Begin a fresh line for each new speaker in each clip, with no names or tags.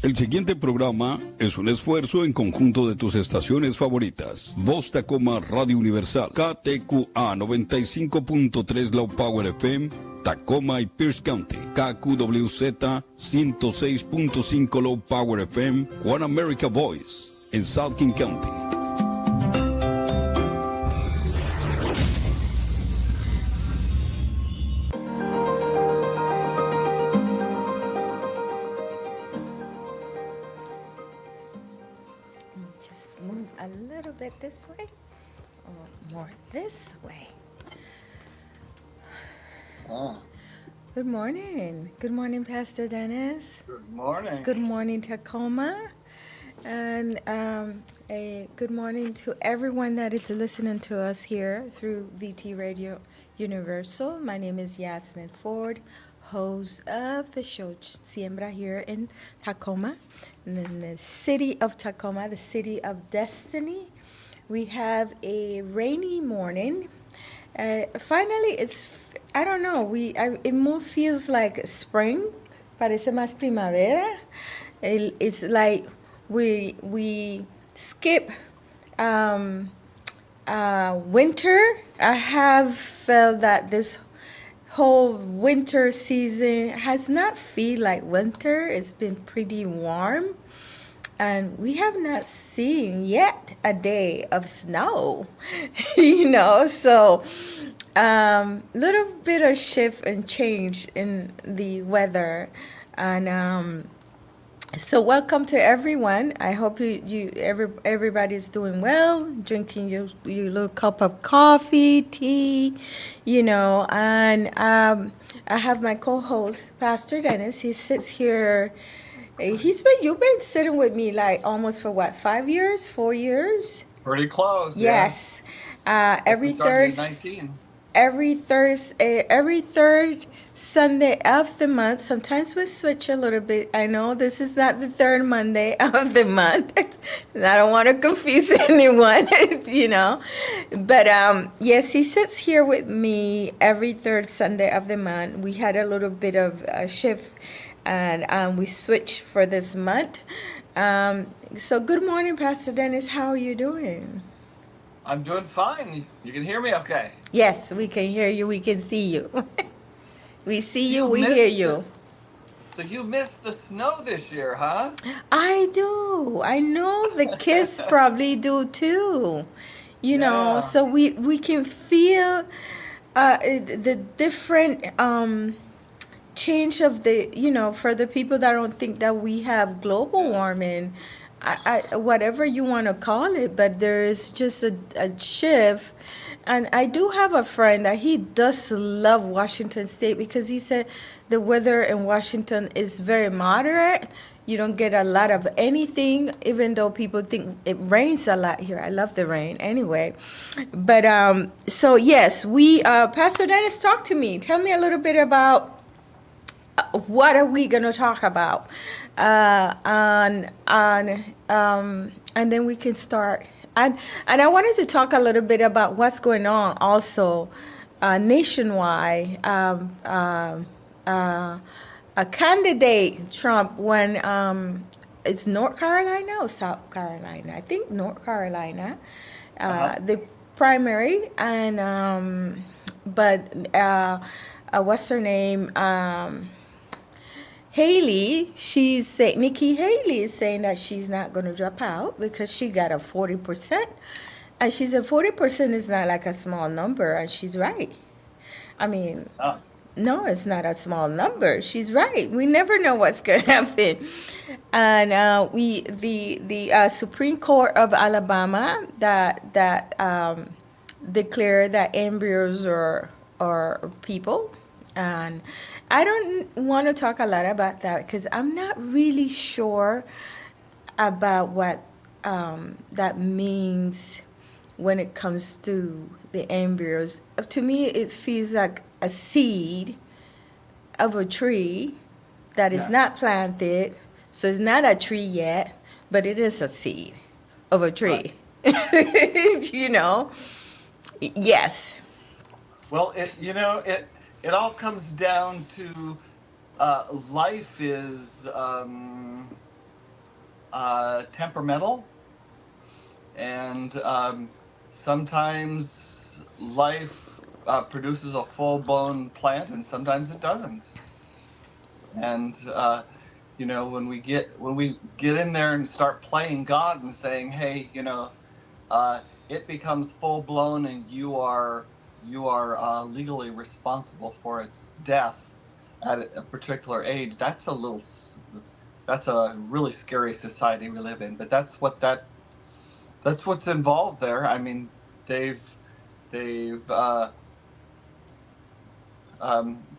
El siguiente programa es un esfuerzo en conjunto de tus estaciones favoritas. Voz Tacoma Radio Universal, KTQA 95.3 Low Power FM, Tacoma y Pierce County, KQWZ 106.5 Low Power FM, One America Voice, en South King County.
This way or more this way.
Oh.
Good morning. Good morning, Pastor Dennis.
Good morning.
Good morning, Tacoma. And a good morning to everyone that is listening to us here through VT Radio Universal. My name is Yazmin Ford, host of the show Siembra here in Tacoma, in the city of Tacoma, the city of destiny. We have a rainy morning. Finally, I don't know, it more feels like spring. Parece más primavera. It's like we skip winter. I have felt that this whole winter season has not feel like winter. It's been pretty warm. And we have not seen yet a day of snow, so little bit of shift and change in the weather. And so welcome to everyone. I hope everybody's doing well, drinking your little cup of coffee, tea, and I have my co-host, Pastor Dennis. He sits here. You've been sitting with me like almost for what, 5 years, 4 years?
Pretty close.
Yes.
Yeah.
Every third Sunday of the month. Sometimes we switch a little bit. I know this is not the third Monday of the month. I don't want to confuse anyone, But yes, he sits here with me every third Sunday of the month. We had a little bit of a shift. And we switched for this month. So good morning, Pastor Dennis. How are you doing?
I'm doing fine. You can hear me okay?
Yes, we can hear you. We can see you. We see you. We hear you.
So you missed the snow this year, huh?
I do. I know the kids probably do too. So we can feel the different... change of the, for the people that don't think that we have global warming, whatever you want to call it, but there is just a shift. And I do have a friend that he does love Washington State because he said the weather in Washington is very moderate. You don't get a lot of anything, even though people think it rains a lot here. I love the rain anyway. But so yes, Pastor Dennis, talk to me. Tell me a little bit about what are we going to talk about? And then we can start. And I wanted to talk a little bit about what's going on also nationwide. A candidate, Trump, when it's North Carolina or South Carolina? I think North Carolina, the primary. And what's her name? Haley, Nikki Haley is saying that she's not going to drop out because she got a 40%. And she said 40% is not like a small number, and she's right. I mean, no, it's not a small number. She's right. We never know what's going to happen. And the Supreme Court of Alabama that declared that embryos are people. And I don't want to talk a lot about that because I'm not really sure about what that means when it comes to the embryos. To me, it feels like a seed of a tree that is not planted, so it's not a tree yet, but it is a seed of a tree. Right. Yes.
Well, it all comes down to life is temperamental, and sometimes life produces a full-blown plant, and sometimes it doesn't. And when we get in there and start playing God and saying, "Hey, uh, it becomes full blown, and you are legally responsible for its death at a particular age." That's a really scary society we live in. But that's what's involved there. I mean, they've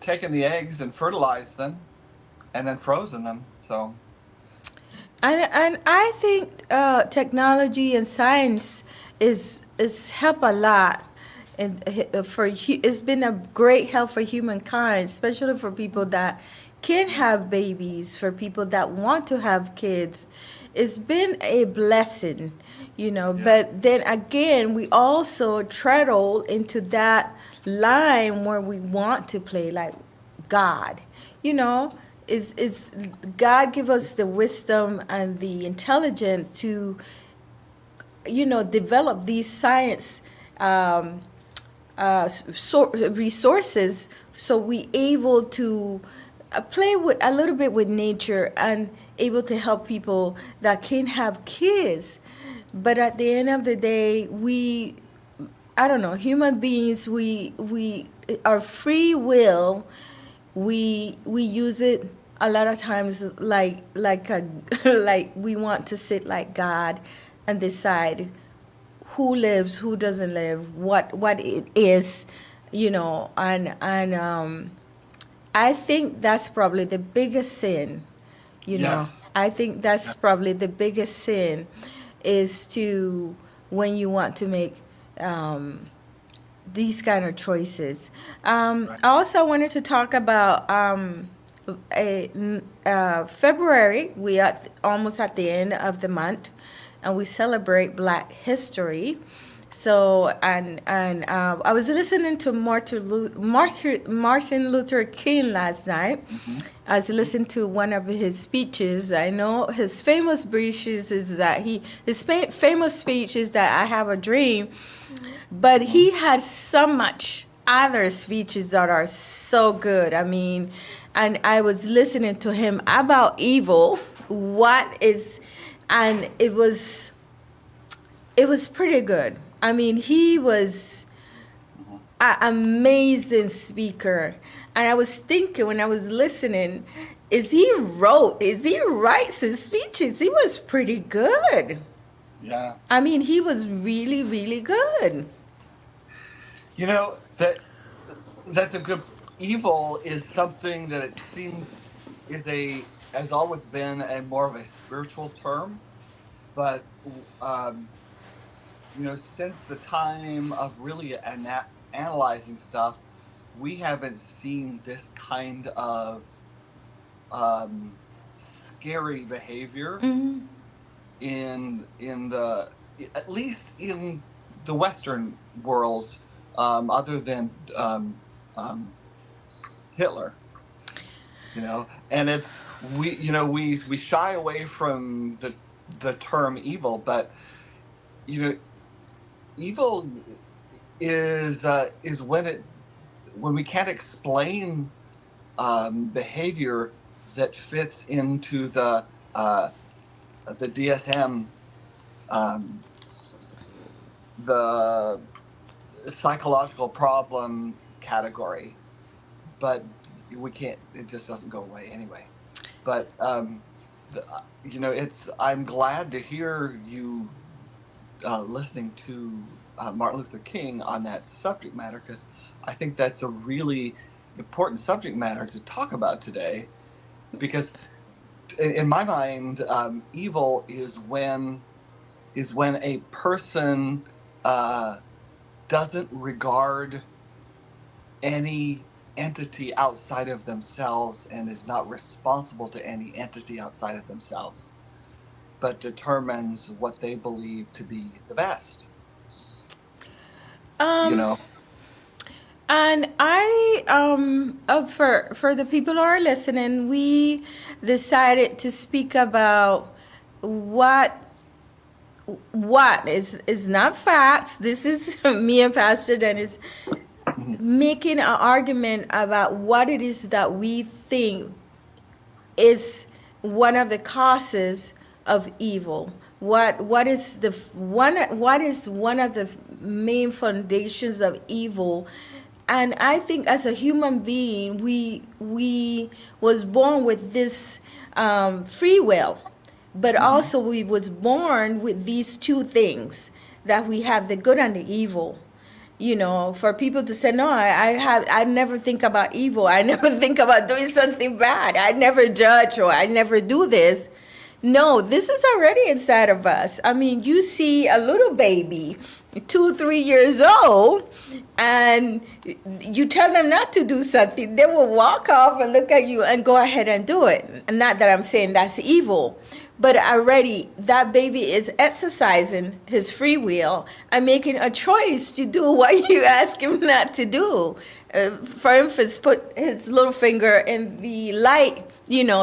taken the eggs and fertilized them, and then frozen them. So
And I think technology and science is help a lot, and it's been a great help for humankind, especially for people that can have babies, for people that want to have kids. It's been a blessing, you know.
yeah,
But then again, we also treadle into that line where we want to play like God, you know, is God give us the wisdom and the intelligence to, you know, develop these science resources, so we able to play with a little bit with nature and able to help people that can have kids. But at the end of the day, I don't know, human beings, we our free will, we use it a lot of times like a, like we want to sit like God and decide who lives, who doesn't live, what it is, you know, and I think that's probably the biggest sin, you know.
yes,
I think
yeah,
that's probably the biggest sin is to when you want to make um, these kind of choices.
right.
I also wanted to talk about February. We are almost at the end of the month, and we celebrate Black History. So I was listening to Martin Luther King last night.
Hmm.
I was listening to one of his speeches. I know his famous speeches is that famous speech is that I have a dream, but
Hmm.
he had so much other speeches that are so good. I mean, and I was listening to him about evil, what is, and it was pretty good. I mean, he was
Hmm.
an amazing speaker. And I was thinking when I was listening, is he writes his speeches? He was pretty good.
Yeah.
I mean, he was really, really good.
That that's a good. Evil is something that it seems is a has always been a more of a spiritual term, but um, since the time of really analyzing stuff, we haven't seen this kind of scary behavior
Mm-hmm.
in the at least in the Western world, other than um, Hitler. And it's we shy away from the term evil, but you know evil is when we can't explain behavior that fits into the DSM, um, the psychological problem category, but we can't. It just doesn't go away anyway. But it's. I'm glad to hear you listening to Martin Luther King on that subject matter, because I think that's a really important subject matter to talk about today. Because in my mind, evil is when a person uh, doesn't regard any entity outside of themselves and is not responsible to any entity outside of themselves, but determines what they believe to be the best. You
Um,
know,
and for the people who are listening, we decided to speak about what is not facts. This is me and Pastor Dennis making an argument about what it is that we think is one of the causes of evil. What is one of the main foundations of evil? And I think as a human being, we was born with this free will, but also we was born with these two things, that we have the good and the evil. For people to say, no, I never think about evil. I never think about doing something bad. I never judge, or I never do this. No, this is already inside of us. I mean, you see a little baby, 2, 3 years old, and you tell them not to do something, they will walk off and look at you and go ahead and do it. Not that I'm saying that's evil, but already that baby is exercising his free will and making a choice to do what you ask him not to do. For instance, put his little finger in the light,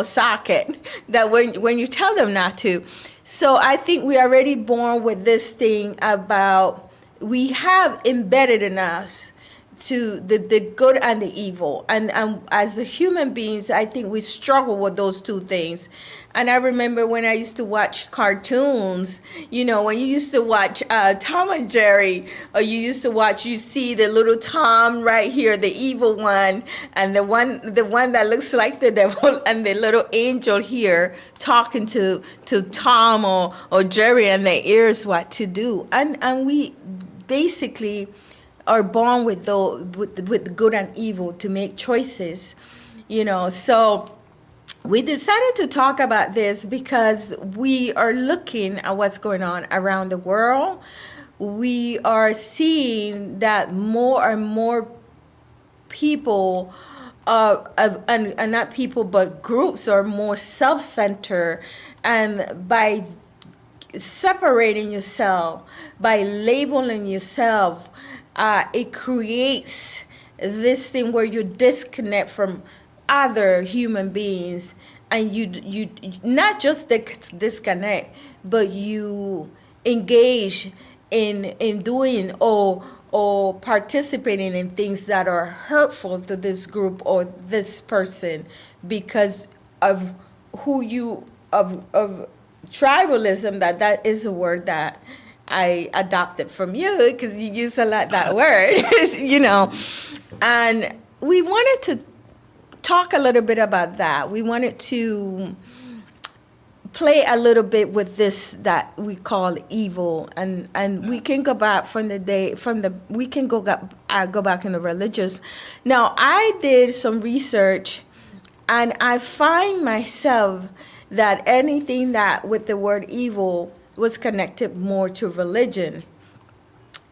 socket, that when you tell them not to. So I think we're already born with this thing about, we have embedded in us to the good and the evil. And as a human beings, I think we struggle with those two things. And I remember when I used to watch cartoons, when you used to watch Tom and Jerry, or you see the little Tom right here, the evil one, and the one that looks like the devil, and the little angel here talking to Tom or Jerry in their ears what to do. And we basically are born with the good and evil to make choices, So we decided to talk about this because we are looking at what's going on around the world. We are seeing that more and more people, and not people, but groups are more self-centered. And by separating yourself, by labeling yourself, it creates this thing where you disconnect from other human beings, and you not just disconnect, but you engage in doing or participating in things that are hurtful to this group or this person because of of tribalism. That is a word that I adopted from you because you use a lot that word, and we wanted to talk a little bit about that. We wanted to play a little bit with this that we call evil, and we can go back we can go back in the religious. Now, I did some research, and I find myself that anything that with the word evil was connected more to religion,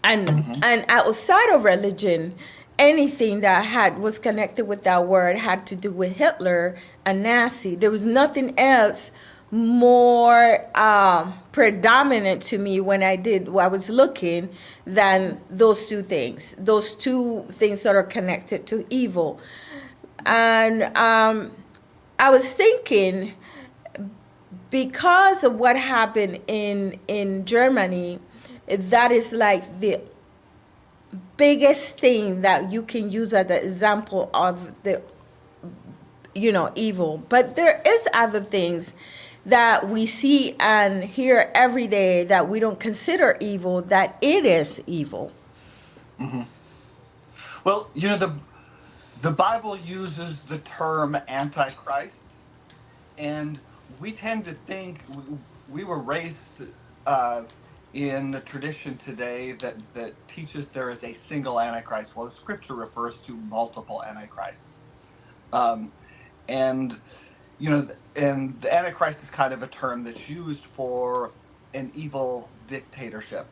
and outside of religion, anything that was connected with that word had to do with Hitler and Nazi. There was nothing else more predominant to me when I was looking than those two things that are connected to evil. And I was thinking, because of what happened in Germany, that is like the biggest thing that you can use as an example of the evil. But there is other things that we see and hear every day that we don't consider evil, that it is evil.
Mm-hmm. Well, the Bible uses the term Antichrist, and we tend to think, we were raised in a tradition today that teaches there is a single Antichrist. Well, the scripture refers to multiple Antichrists. And the Antichrist is kind of a term that's used for an evil dictatorship,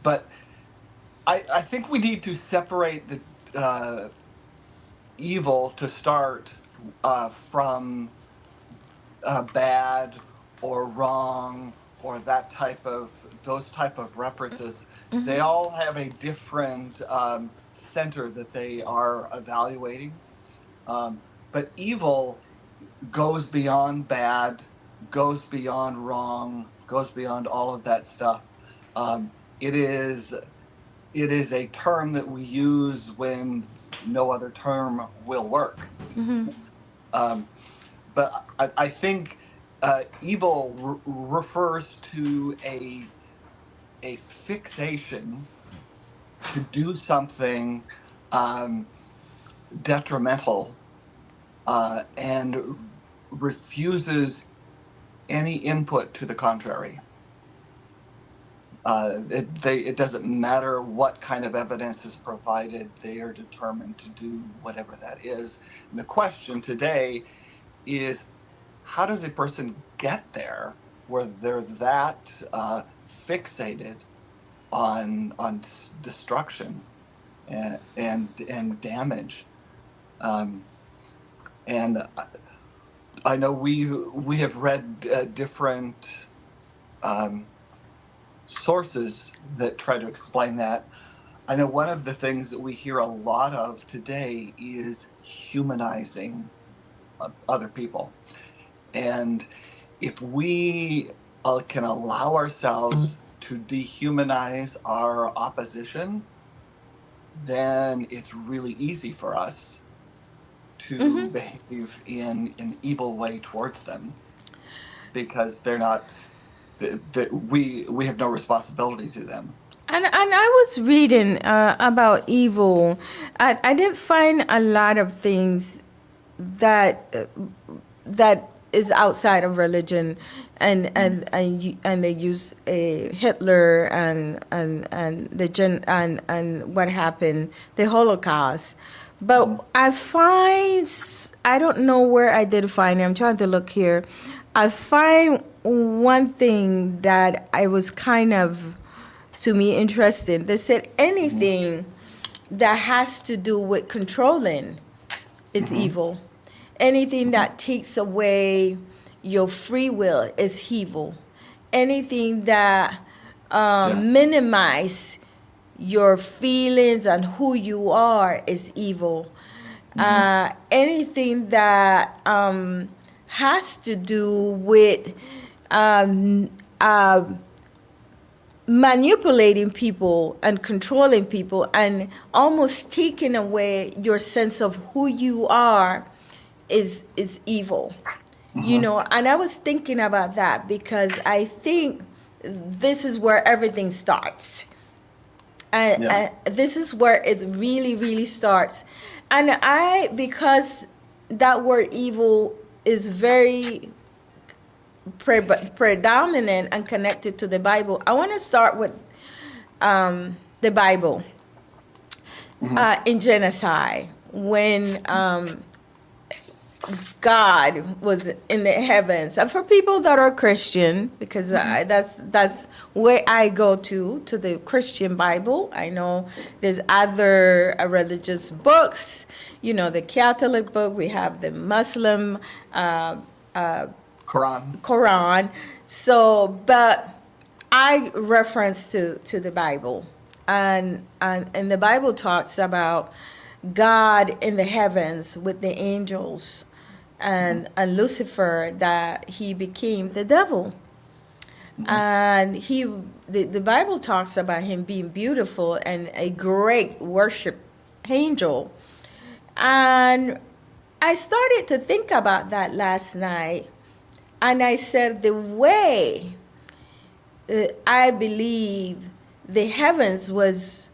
but I think we need to separate the evil to start from bad or wrong or those type of references. Mm-hmm. They all have a different center that they are evaluating. But evil goes beyond bad goes beyond wrong, goes beyond all of that stuff. It is a term that we use when no other term will work. But I think evil refers to a fixation to do something detrimental and refuses any input to the contrary. It doesn't matter what kind of evidence is provided, they are determined to do whatever that is. And the question today is, how does a person get there where they're that fixated on destruction and damage? And I know we have read different sources that try to explain that. I know one of the things that we hear a lot of today is humanizing other people. And if we can allow ourselves to dehumanize our opposition, then it's really easy for us to behave in an evil way towards them, because they're not, that we have no responsibility to them.
And I was reading about evil. I didn't find a lot of things that is outside of religion, and they use Hitler and what happened, the Holocaust. But I don't know where I did find it. I'm trying to look here. I find one thing that I was kind of, to me, interesting. They said anything that has to do with controlling is evil. Anything that takes away your free will is evil. Anything that minimize your feelings and who you are is evil. Anything that has to do with manipulating people and controlling people and almost taking away your sense of who you are is evil. You know, and I was thinking about that because I think this is where everything starts. And this is where it really, really starts. And because that word evil is very predominant and connected to the Bible, I want to start with the Bible. In Genesis, when God was in the heavens. And for people that are Christian, because that's where I go to the Christian Bible. I know there's other religious books, you know, the Catholic book, we have the Muslim Quran. So, but I reference to the Bible. And the Bible talks about God in the heavens with the angels, and Lucifer, that he became the devil. And the Bible talks about him being beautiful and a great worship angel. And I started to think about that last night, and I said, the way I believe the heavens was,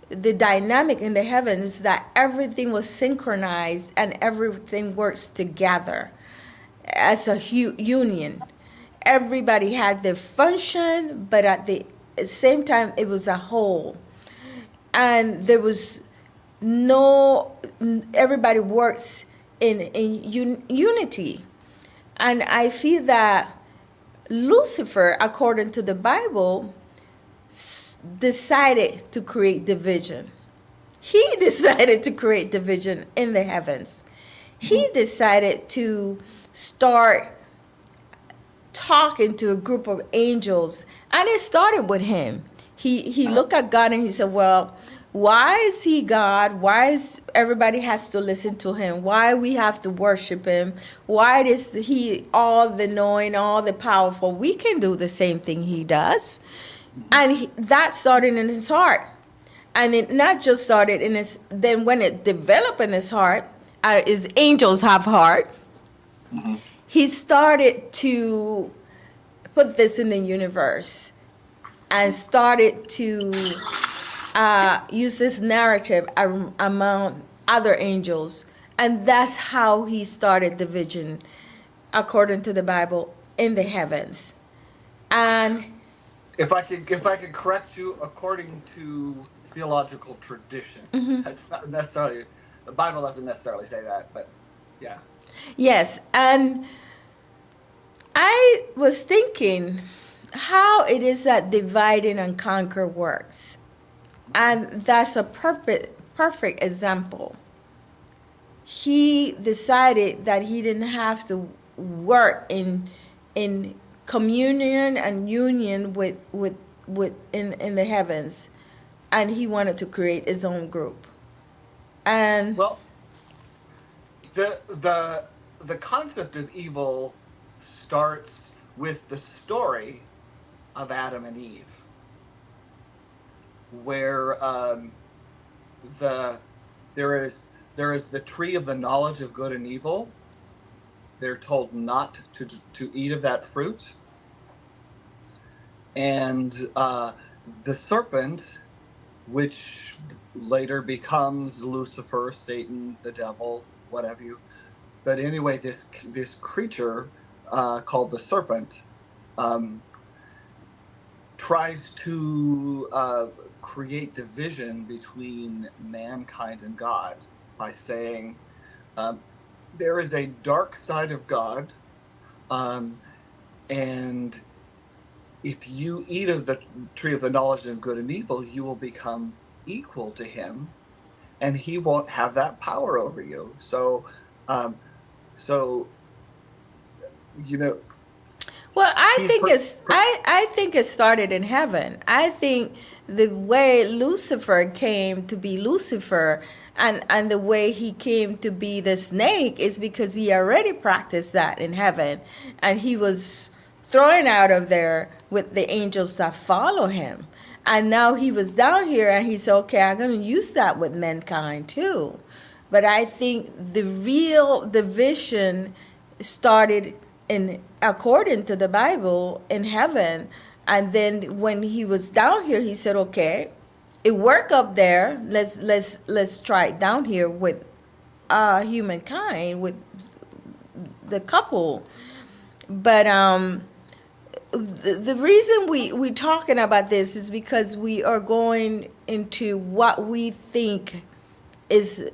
the dynamic in the heavens, that everything was synchronized and everything works together as a union. Everybody had their function, but at the same time, it was a whole. And there was everybody works in unity. And I feel that Lucifer, according to the Bible, decided to create division. He decided to create division in the heavens. He decided to start talking to a group of angels, and it started with him. He looked at God and he said, well, Why is he God? Why is everybody has to listen to him? Why we have to worship him? Why is he all the knowing, all the powerful? We can do the same thing he does. And that started in his heart. And it not just started in his, then when it developed in his heart, his angels have heart, he started to put this in the universe and started to use this narrative among other angels. And that's how he started the vision, according to the Bible, in the heavens. And
If I could correct you, according to theological tradition, that's not necessarily, the Bible doesn't necessarily say that, but yeah.
yes, and I was thinking how it is that divide and conquer works. And that's a perfect example. He decided that he didn't have to work in communion and union with in the heavens, and he wanted to create his own group. And
Well, the concept of evil starts with the story of Adam and Eve, where the there is the tree of the knowledge of good and evil. They're told not to eat of that fruit, and the serpent, which later becomes Lucifer, Satan, the devil, what have you. But anyway, this creature called the serpent tries to create division between mankind and God by saying there is a dark side of God, and if you eat of the tree of the knowledge of good and evil, you will become equal to him, and he won't have that power over you. So, so you know.
well, I think it started in heaven. I think the way Lucifer came to be Lucifer and the way he came to be the snake is because he already practiced that in heaven, and he was thrown out of there with the angels that follow him. And now he was down here and he said, okay, I'm going to use that with mankind too. But I think the real division started in, according to the Bible, in heaven. And then when he was down here, he said, okay, it worked up there. Let's try it down here with humankind, with the couple. But the reason we're talking about this is because we are going into what we think is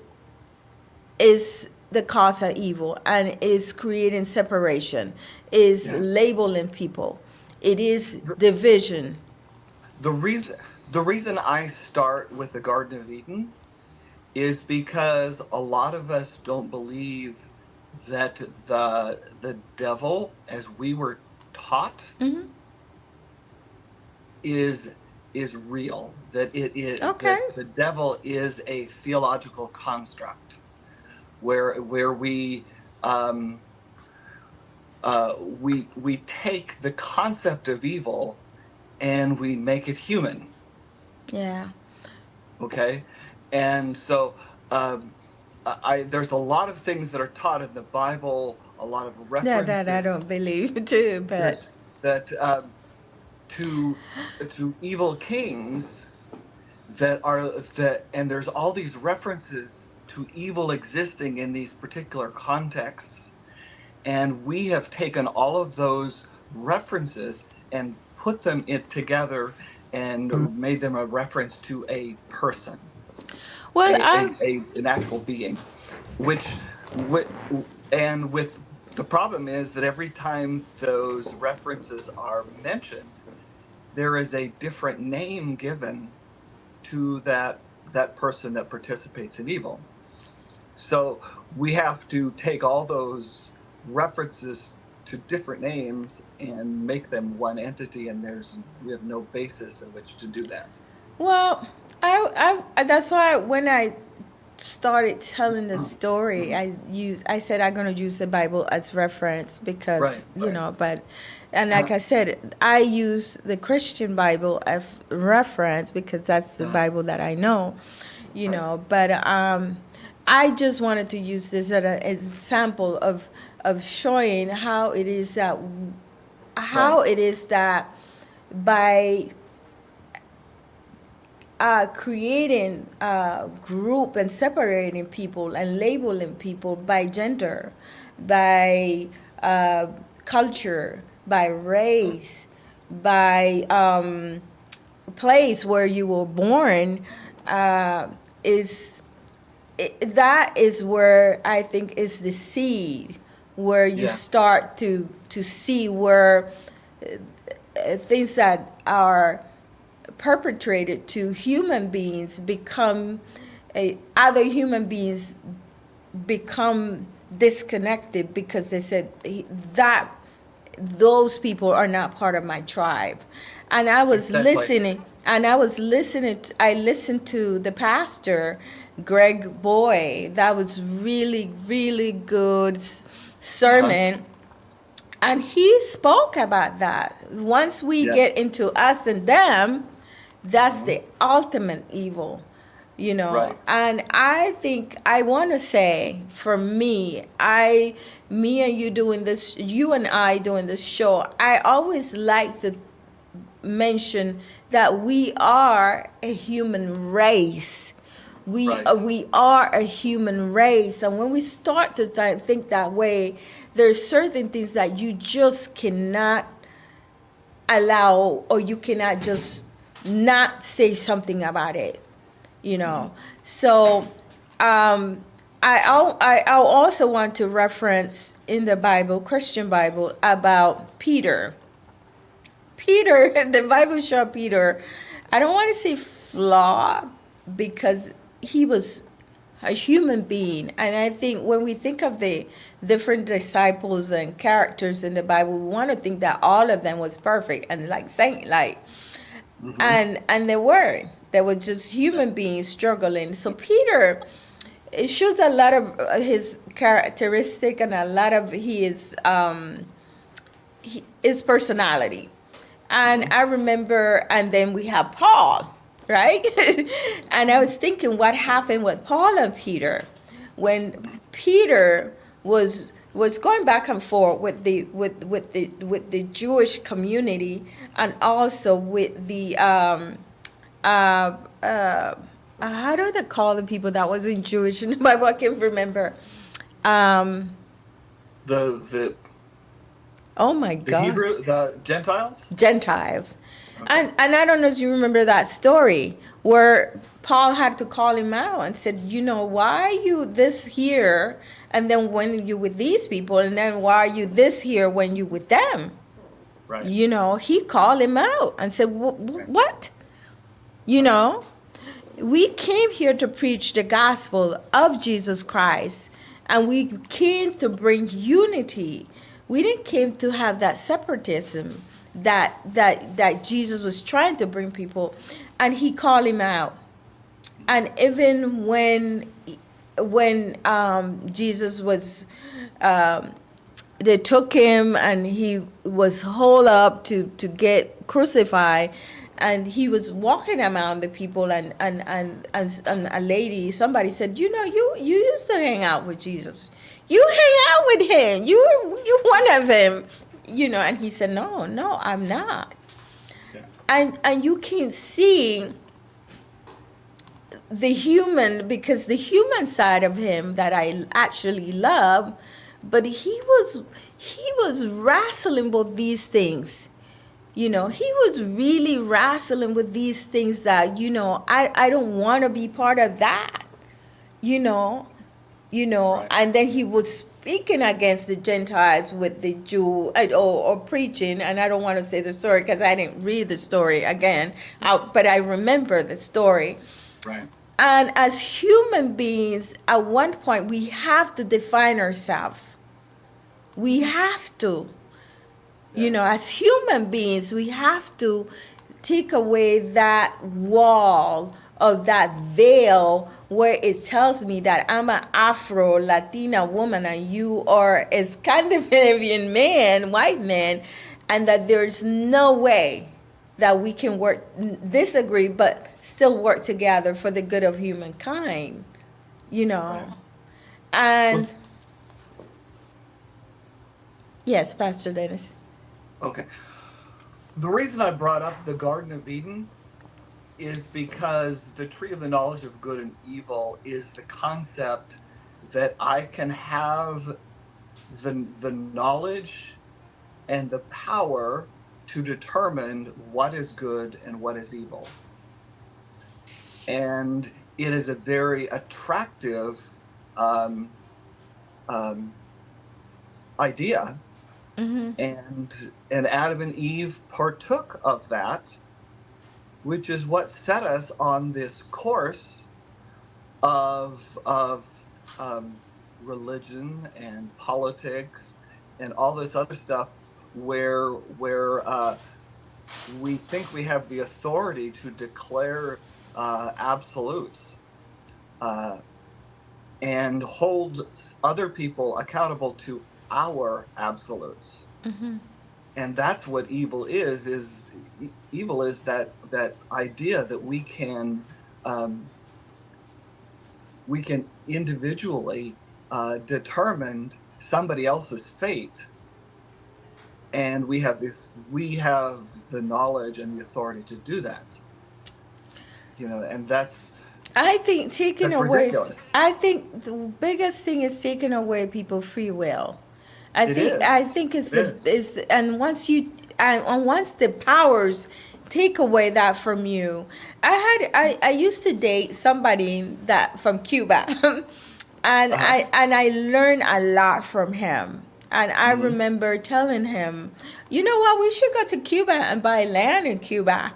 the cause of evil, and is creating separation, is labeling people. It is division.
The reason I start with the Garden of Eden is because a lot of us don't believe that the devil, as we were taught, is real. That it is that the devil is a theological construct, where we take the concept of evil and we make it human.
Yeah.
Okay, and so there's a lot of things that are taught in the Bible, a lot of references.
That I don't believe too, but
that to evil kings and there's all these references to evil existing in these particular contexts, and we have taken all of those references and put them together and made them a reference to a person,
well,
an actual being, and with the problem is that every time those references are mentioned, there is a different name given to that person that participates in evil. So we have to take all those references to different names and make them one entity, and we have no basis in which to do that.
well, That's why when I started telling the story, I said I'm gonna use the Bible as reference because but and like I said, I use the Christian Bible as reference because that's the Bible that I know, But I just wanted to use this as an example of showing how it is that by creating a group and separating people and labeling people by gender, by culture, by race, by place where you were born, that is where I think is the seed, where you start to see where things that are perpetrated to human beings become other human beings become disconnected because they said that those people are not part of my tribe. And I was listening I listened to the pastor Greg Boy. That was really, really good sermon. And he spoke about that. Once we get into us and them, that's the ultimate evil, Right. And I think I want to say, for me and you doing this, you and I doing this show, I always like to mention that we are a human race. We are a human race. And when we start to think that way, there's certain things that you just cannot allow, or you cannot just not say something about it, So I also want to reference in the Bible, Christian Bible, about Peter. The Bible showed Peter, I don't want to say flaw, because he was a human being. And I think when we think of the different disciples and characters in the Bible, we want to think that all of them was perfect and like saint-like. And they weren't. They were just human beings struggling. So Peter, it shows a lot of his characteristic and a lot of his personality. And I remember, and then we have Paul, right? And I was thinking what happened with Paul and Peter when Peter was going back and forth with the Jewish community, and also with the how do they call the people that wasn't Jewish in the Bible? I can't remember. Oh my God.
The Gentiles?
Gentiles.
Okay.
And I don't know if you remember that story where Paul had to call him out and said, why are you this here? And then when you with these people, and then why are you this here when you with them?
Right.
He called him out and said, what? We came here to preach the gospel of Jesus Christ, and we came to bring unity. We didn't came to have that separatism that Jesus was trying to bring people, and he called him out. And even when Jesus was, they took him and he was hauled up to get crucified, and he was walking around the people, and a lady, somebody said, you used to hang out with Jesus. You hang out with him. You one of them. And he said, no, I'm not. Yeah. And you can see the human, because the human side of him that I actually love, but he was wrestling with these things. He was really wrestling with these things that, I don't want to be part of that, right. And then he was speaking against the Gentiles with the Jew, or preaching, and I don't want to say the story because I didn't read the story again, but I remember the story.
Right.
And as human beings, at one point, we have to define ourselves. We have to. As human beings, we have to take away that wall of that veil where it tells me that I'm an Afro Latina woman and you are a Scandinavian man, white man, and that there's no way that we can disagree, but still work together for the good of humankind, you know.
Right.
And
Well,
yes, Pastor Dennis.
okay. The reason I brought up the Garden of Eden is because the tree of the knowledge of good and evil is the concept that I can have the knowledge and the power to determine what is good and what is evil. And it is a very attractive idea. And Adam and Eve partook of that, which is what set us on this course of religion and politics and all this other stuff, where we think we have the authority to declare absolutes and hold other people accountable to our absolutes. And that's what evil is evil is that idea that we can individually determine somebody else's fate, and we have the knowledge and the authority to do that, and that's
I think taking
that's
away.
ridiculous.
I think the biggest thing is taking away people's free will. I think it's and once the powers take away that from you. I used to date somebody that from Cuba, and I learned a lot from him. And I remember telling him, you know what, we should go to Cuba and buy land in Cuba.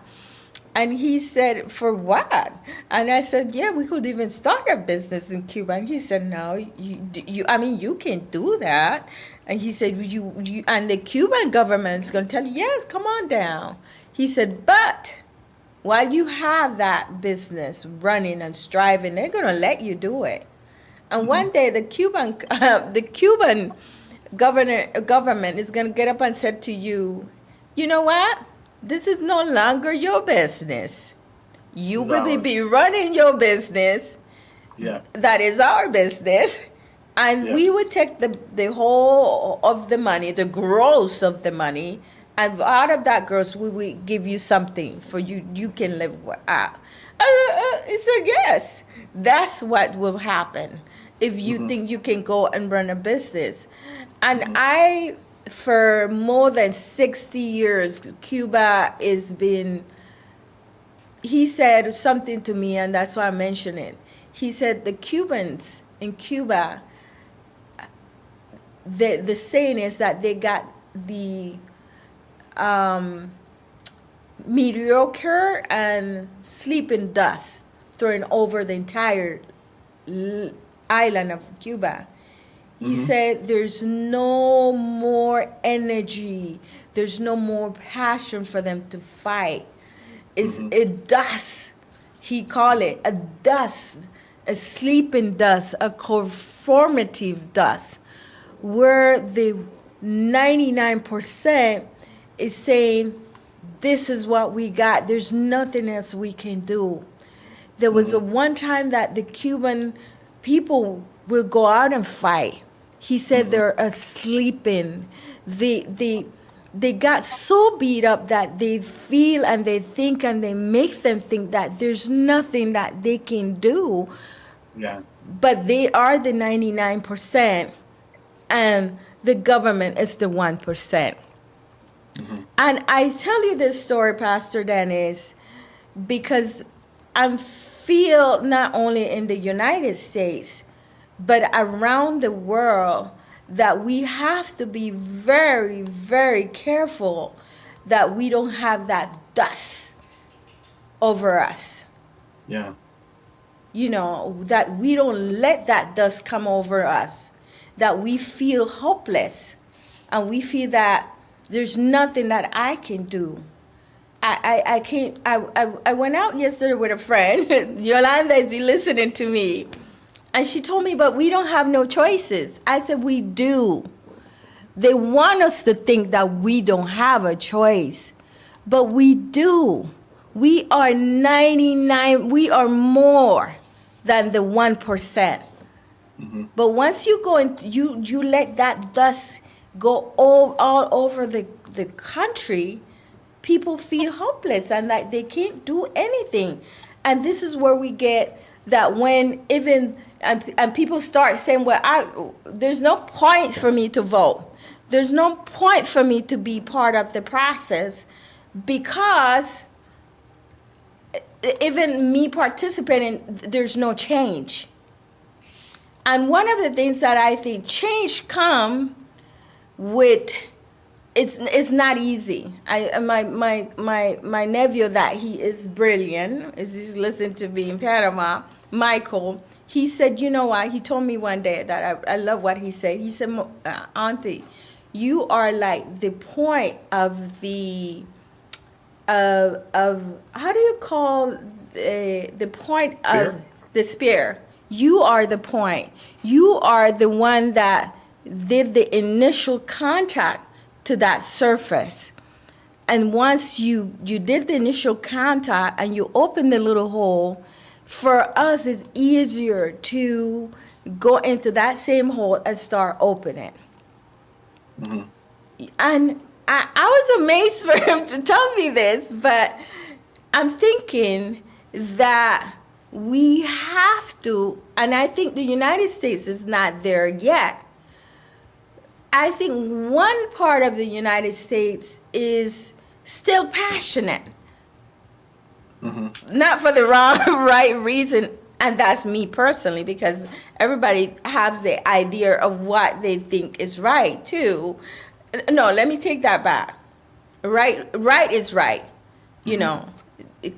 And he said, for what? And I said, yeah, we could even start a business in Cuba. And he said, no, you can't do that. And he said, you and the Cuban government's going to tell you, yes, come on down. He said, but while you have that business running and striving, they're going to let you do it. And one day the Cuban government is going to get up and say to you, you know what? This is no longer your business. You will be running your business.
Yeah.
That is our business. And we would take the whole of the money, the gross of the money, and out of that gross, we will give you something for you can live out. He said, yes, that's what will happen if you think you can go and run a business. And for more than 60 years, Cuba has been, he said something to me, and that's why I mention it. He said the Cubans in Cuba, the saying is that they got the mediocre and sleeping dust thrown over the entire island of Cuba. He said there's no more energy, there's no more passion for them to fight. It's a dust, he called it, a dust, a sleeping dust, a conformative dust, where the 99% is saying, this is what we got, there's nothing else we can do. There was a one time that the Cuban people will go out and fight. He said they're sleeping. They got so beat up that they feel and they think and they make them think that there's nothing that they can do.
Yeah.
But they are the 99%, and the government is the 1%. And I tell you this story, Pastor Dennis, because I feel not only in the United States, but around the world, that we have to be very, very careful that we don't have that dust over us.
Yeah.
That we don't let that dust come over us, that we feel hopeless, and we feel that there's nothing that I can do. I can't. I went out yesterday with a friend. Yolanda is listening to me, and she told me, "But we don't have no choices." I said, "We do." They want us to think that we don't have a choice, but we do. We are 99. We are more than the 1%. But once you go into you let that dust go all over the country, people feel hopeless and like they can't do anything. And this is where we get that when even and people start saying, well, there's no point for me to vote. There's no point for me to be part of the process because even me participating, there's no change. And one of the things that I think change come with, it's not easy. My nephew that he is brilliant, is he's listening to me in Panama, Michael, he said, you know what, he told me one day that I love what he said. He said, Auntie, you are like the point of the, of how do you call the point of the spear? You are the point. You are the one that did the initial contact to that surface. And once you did the initial contact and you open the little hole, for us it's easier to go into that same hole and start opening. And I was amazed for him to tell me this, but I'm thinking that we have to, and I think the United States is not there yet. I think one part of the United States is still passionate, not for the right reason, and that's me personally, because everybody has the idea of what they think is right too. No, let me take that back. Right is right. You know,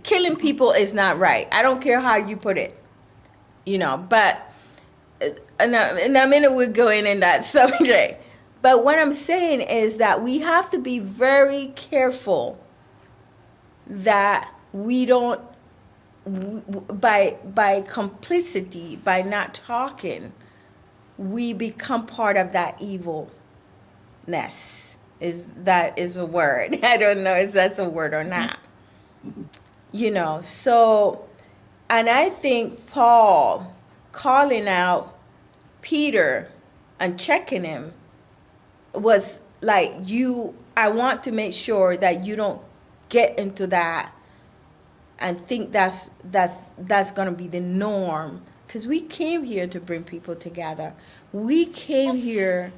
killing people is not right. I don't care how you put it. You know, but in a minute we're going in that subject. But what I'm saying is that we have to be very careful that we don't, by complicity, by not talking, we become part of that evilness. That is a word. I don't know if that's a word or not. You know, so, and I think Paul calling out Peter and checking him was like, I want to make sure that you don't get into that and think that's going to be the norm, because we came here to bring people together. We came here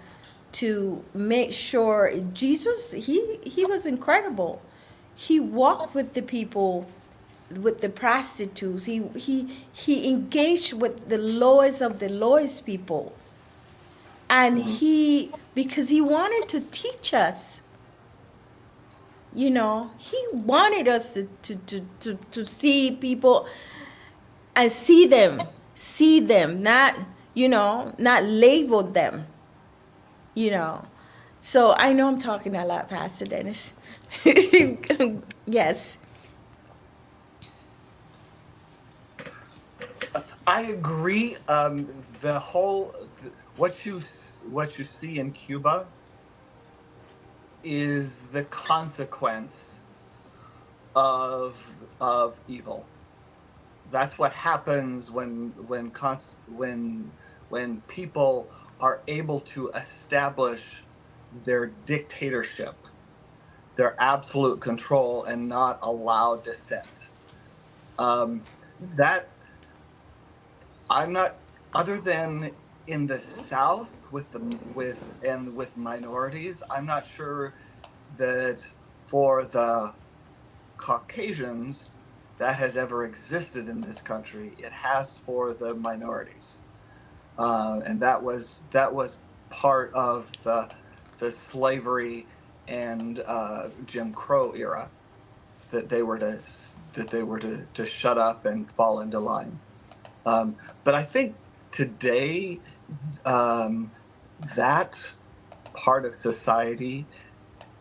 to make sure Jesus, he was incredible. He walked with the people, with the prostitutes. He engaged with the lowest of the lowest people. And because he wanted to teach us, you know, he wanted us to see people and see them, not, you know, not label them, you know. So I know I'm talking a lot, Pastor Dennis. Yes.
I agree. The whole what you see in Cuba is the consequence of evil. That's what happens when people are able to establish their dictatorship, their absolute control, and not allow dissent. That I'm not, other than in the South with minorities, I'm not sure that for the Caucasians that has ever existed in this country. It has for the minorities, and that was part of the slavery and Jim Crow era, that they were to shut up and fall into line. But I think today that part of society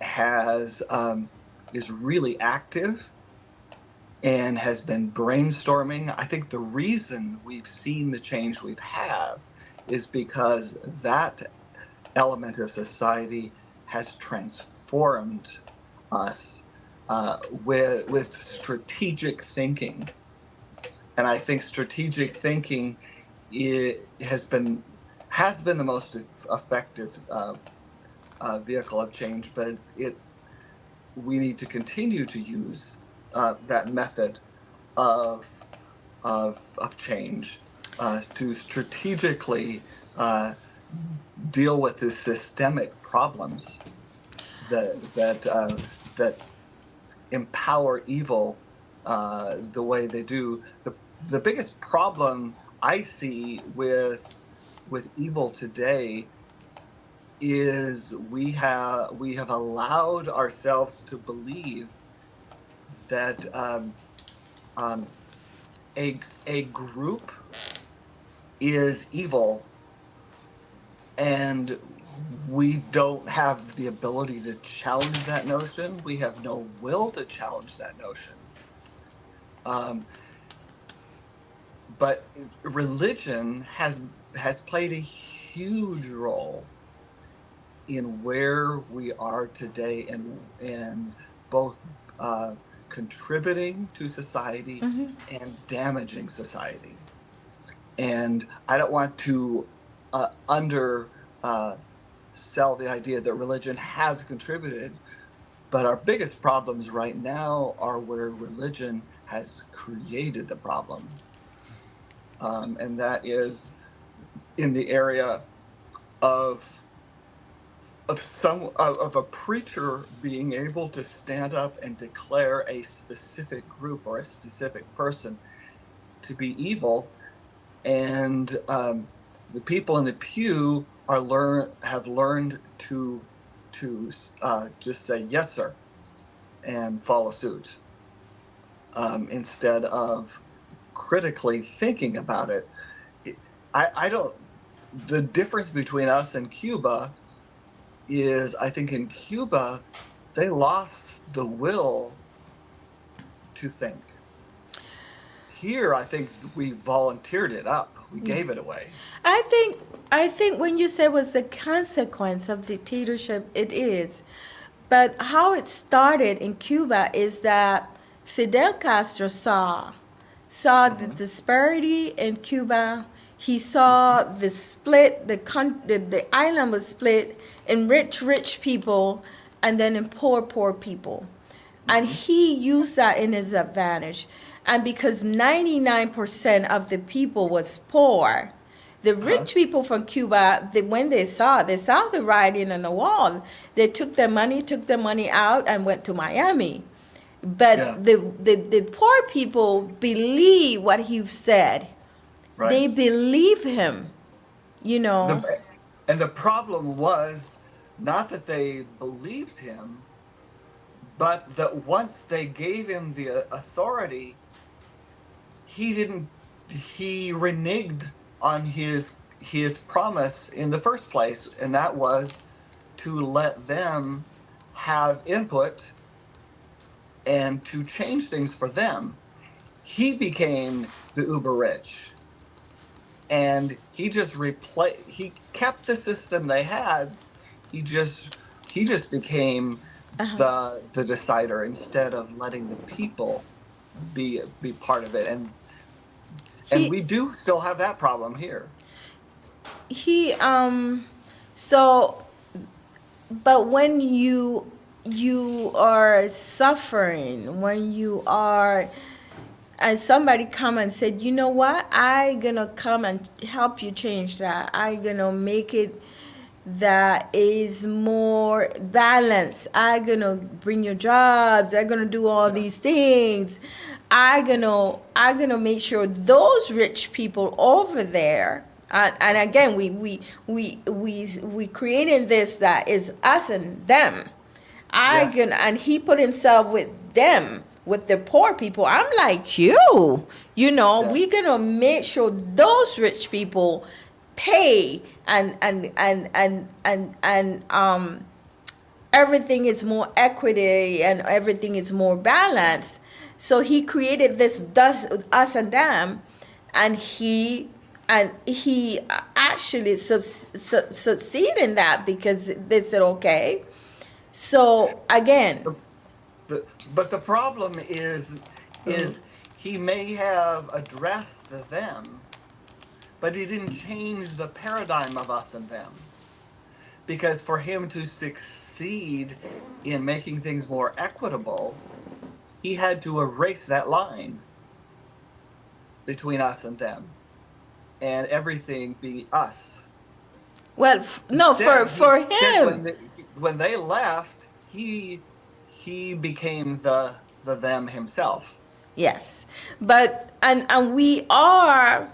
has is really active and has been brainstorming. I think the reason we've seen the change we've had is because that element of society has transformed us with strategic thinking. And I think strategic thinking has been the most effective vehicle of change, but we need to continue to use that method of change to strategically deal with the systemic problems that empower evil the way they do. The biggest problem I see with evil today is we have allowed ourselves to believe that a group is evil, and we don't have the ability to challenge that notion. We have no will to challenge that notion. But religion has played a huge role in where we are today, and both contributing to society and damaging society. And I don't want to sell the idea that religion has contributed, but our biggest problems right now are where religion has created the problem. And that is in the area of a preacher being able to stand up and declare a specific group or a specific person to be evil, and the people in the pew have learned to just say yes sir and follow suit, instead of critically thinking about it. I don't. The difference between us and Cuba is, I think in Cuba, they lost the will to think. Here, I think we volunteered it up. We gave it away.
I think when you say was the consequence of dictatorship, it is. But how it started in Cuba is that Fidel Castro saw the disparity in Cuba. He saw the split, the island was split in rich people and then in poor people. And he used that in his advantage. And because 99% of the people was poor, the rich people from Cuba, when they saw the writing on the wall, they took their money out and went to Miami. But the poor people believe what he said.
Right.
They believe him,
And the problem was not that they believed him, but that once they gave him the authority, he reneged on his promise in the first place, and that was to let them have input and to change things for them. He became the uber rich, and he kept the system they had. He just became the decider instead of letting the people be part of it. And we do still have that problem here.
But when you are suffering, when you are, and somebody come and said, you know what, I gonna come and help you change that. I gonna make it that is more balanced. I gonna bring you jobs. I gonna do all these things. I gonna make sure those rich people over there. And again, we creating this that is us and them. And he put himself with them, with the poor people. I'm like we're gonna make sure those rich people pay and everything is more equity and everything is more balanced. So he created this us and them, and he actually succeed in that because they said okay. So again,
But the problem is he may have addressed them, but he didn't change the paradigm of us and them. Because for him to succeed in making things more equitable, he had to erase that line between us and them, and everything be us.
well, no, for him,
when they left, he became the them himself.
yes, but and we are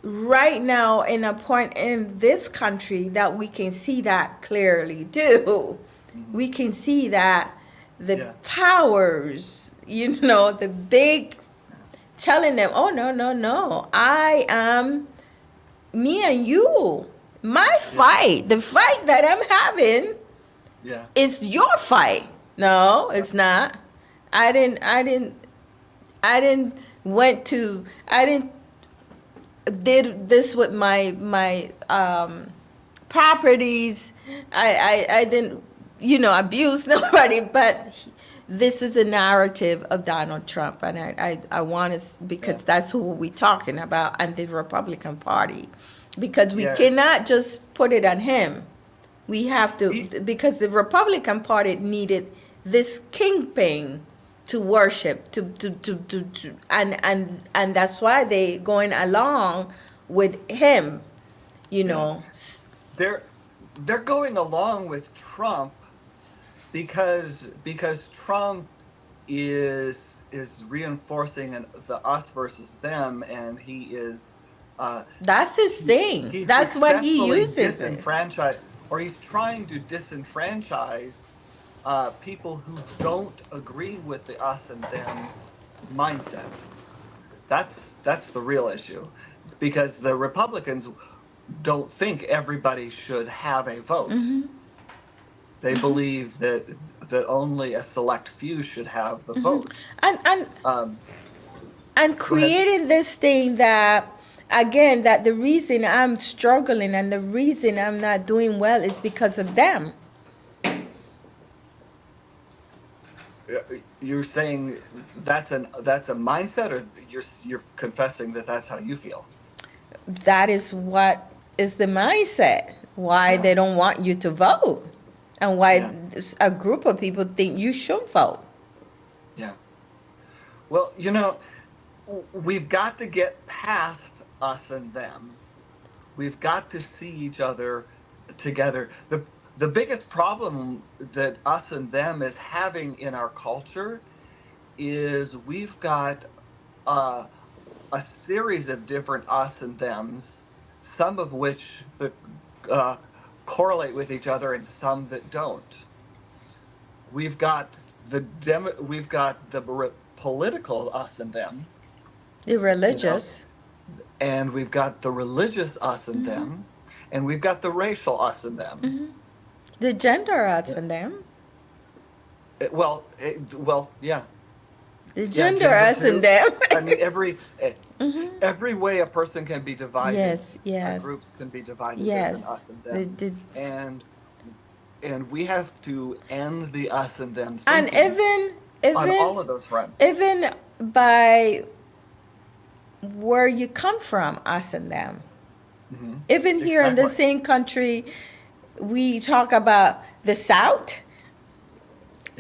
right now in a point in this country that we can see that clearly too. We can see that the powers, the big, telling them, oh, no, no, no, I am me and you. My fight, the fight that I'm having is your fight. No, it's not. I didn't did this with my properties. I didn't abuse nobody, but this is a narrative of Donald Trump, and I want to, because that's who we're talking about, and the Republican Party, because we cannot just put it on him. We have to, because the Republican Party needed this kingpin to worship, and that's why they going along with him,
They're going along with Trump because Trump is reinforcing the us versus them, and he is
that's his thing. That's what he uses.
He's trying to disenfranchise people who don't agree with the us and them mindset. That's the real issue, because the Republicans don't think everybody should have a vote.
Mm-hmm.
They believe that only a select few should have the vote.
And creating this thing that, again, that the reason I'm struggling and the reason I'm not doing well is because of them.
You're saying that's a mindset, or you're confessing that that's how you feel?
That is what is the mindset. Why they don't want you to vote, and why a group of people think you should vote.
Yeah. Well, we've got to get past us and them. We've got to see each other together. The biggest problem that us and them is having in our culture is we've got a series of different us and thems, some of which correlate with each other and some that don't. We've got the political us and them,
The religious,
and we've got the religious us and them, and we've got the racial us and them.
the gender us and them.
The
gender us and them.
I mean, every way a person can be divided.
Yes.
Groups can be divided.
Yes.
As an us and them. And we have to end the us and them thinking,
and even
on all of those fronts.
Even by where you come from, us and them.
Mm-hmm.
Even here in the same country, we talk about the South,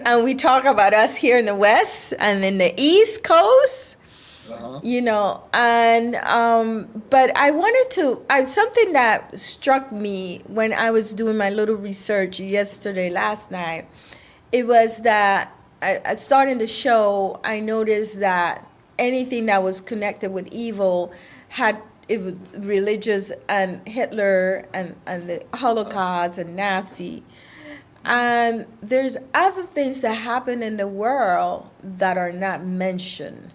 and we talk about us here in the West and in the East Coast. And but I wanted to, something that struck me when I was doing my little research last night, it was that at starting the show, I noticed that anything that was connected with evil it was religious, and Hitler and the Holocaust and Nazi. And there's other things that happen in the world that are not mentioned.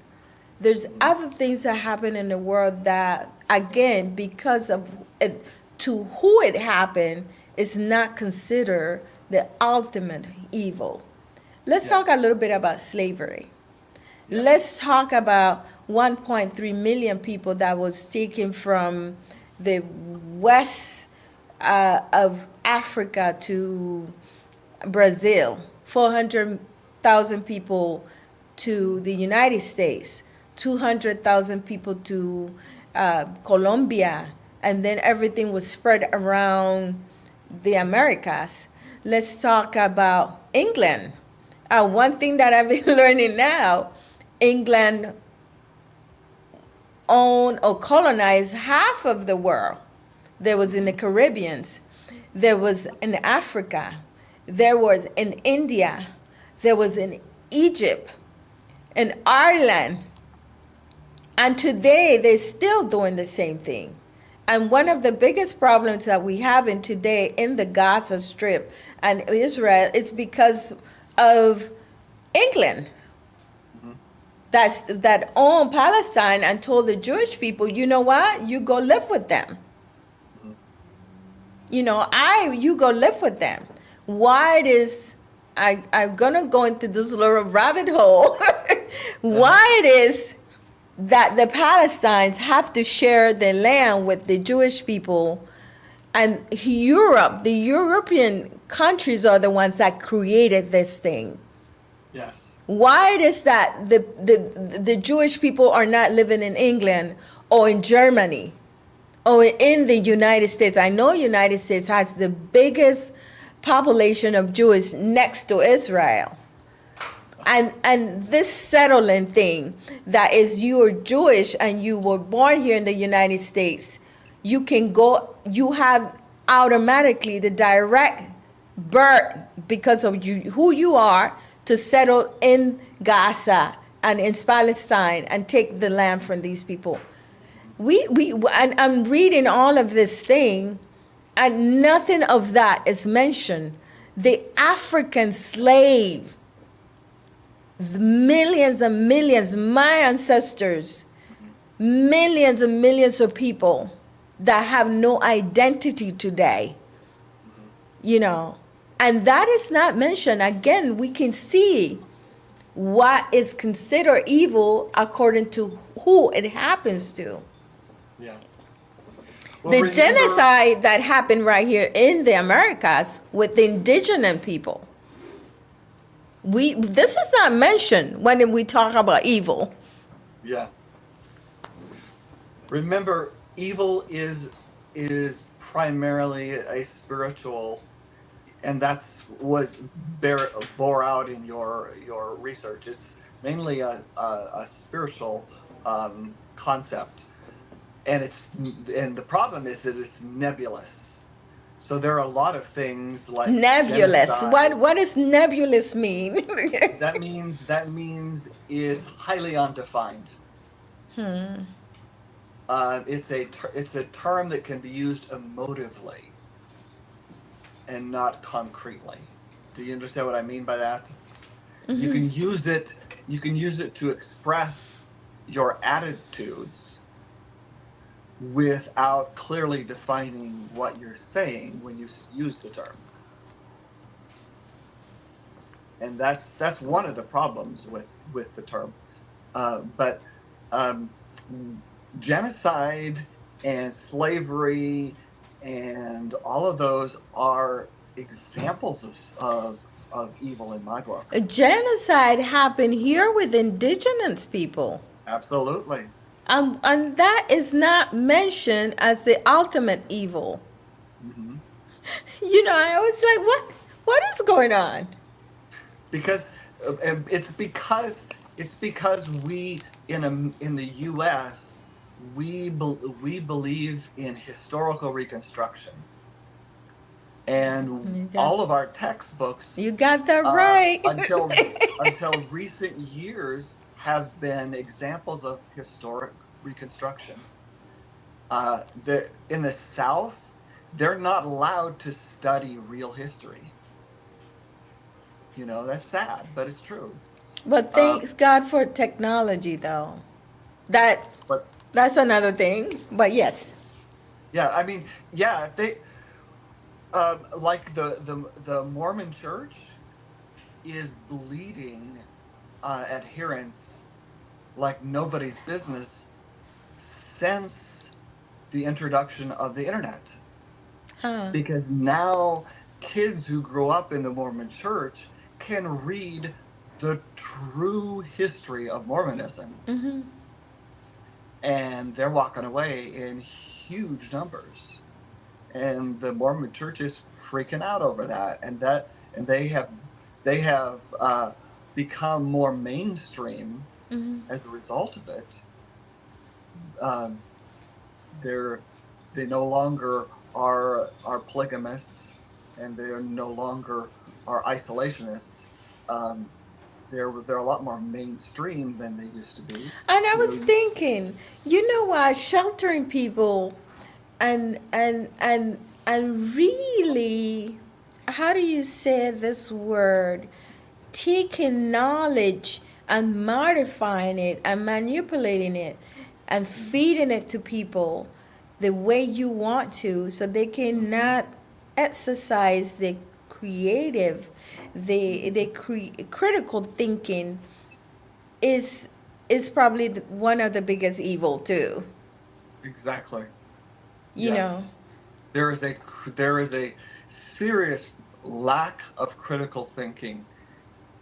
There's other things that happen in the world that, again, because of it, to who it happened, is not considered the ultimate evil. Let's
Yeah.
talk a little bit about slavery.
Yeah.
Let's talk about 1.3 million people that was taken from the west of Africa to Brazil, 400,000 people to the United States, 200,000 people to Colombia, and then everything was spread around the Americas. Let's talk about England. One thing that I've been learning now, England owned or colonized half of the world. There was in the Caribbeans, there was in Africa, there was in India, there was in Egypt, in Ireland. And today they're still doing the same thing. And one of the biggest problems that we have in today in the Gaza Strip and Israel is because of England that owned Palestine and told the Jewish people, you know what, you go live with them. You go live with them. Why it is, I'm gonna go into this little rabbit hole. Why it is that the Palestinians have to share the land with the Jewish people, and Europe, the European countries are the ones that created this thing.
Yes.
Why it is that the Jewish people are not living in England or in Germany or in the United States? I know United States has the biggest population of Jews next to Israel. And this settling thing, that is, you are Jewish and you were born here in the United States, you can go, you have automatically the direct birth because of you, who you are, to settle in Gaza and in Palestine and take the land from these people. And I'm reading all of this thing, and nothing of that is mentioned. The African slave, the millions and millions, my ancestors, millions and millions of people that have no identity today, and that is not mentioned. Again, we can see what is considered evil according to who it happens to.
Yeah.
The genocide that happened right here in the Americas with the indigenous people. This is not mentioned when we talk about evil.
Yeah. Remember, evil is primarily a spiritual, and that's what bore out in your research. It's mainly a spiritual concept, and the problem is that it's nebulous. So there are a lot of things like
nebulous.
genocide.
What does nebulous mean?
That means it's highly undefined. It's a term that can be used emotively and not concretely. Do you understand what I mean by that? Mm-hmm. You can use it to express your attitudes without clearly defining what you're saying when you use the term. And that's one of the problems with the term. But genocide and slavery and all of those are examples of evil in my book.
A genocide happened here with indigenous people.
Absolutely.
And that is not mentioned as the ultimate evil.
Mm-hmm.
I was like, what is going on?
Because it's because we in the U.S. we believe in historical reconstruction, and all of our textbooks.
You got that right.
until recent years have been examples of historic reconstruction. In the South, they're not allowed to study real history. That's sad, but it's true.
But thanks God for technology, though. That's another thing. But yes.
Yeah, I mean, yeah. Like the Mormon Church is bleeding adherents like nobody's business since the introduction of the internet.
Huh.
Because now kids who grow up in the Mormon Church can read the true history of Mormonism,
Mm-hmm.
and they're walking away in huge numbers. And the Mormon Church is freaking out over that, and they have become more mainstream
Mm-hmm.
as a result of it. Um, they're they no longer are polygamists, and they're no longer are isolationists. Um, they're a lot more mainstream than they used to be.
And I
You know,
was thinking, you know what, sheltering people and really, how do you say this word? Taking knowledge and modifying it and manipulating it and feeding it to people the way you want to so they cannot exercise the creative, critical thinking is is probably one of the biggest evil too.
exactly.
You know.
Yes, there is a serious lack of critical thinking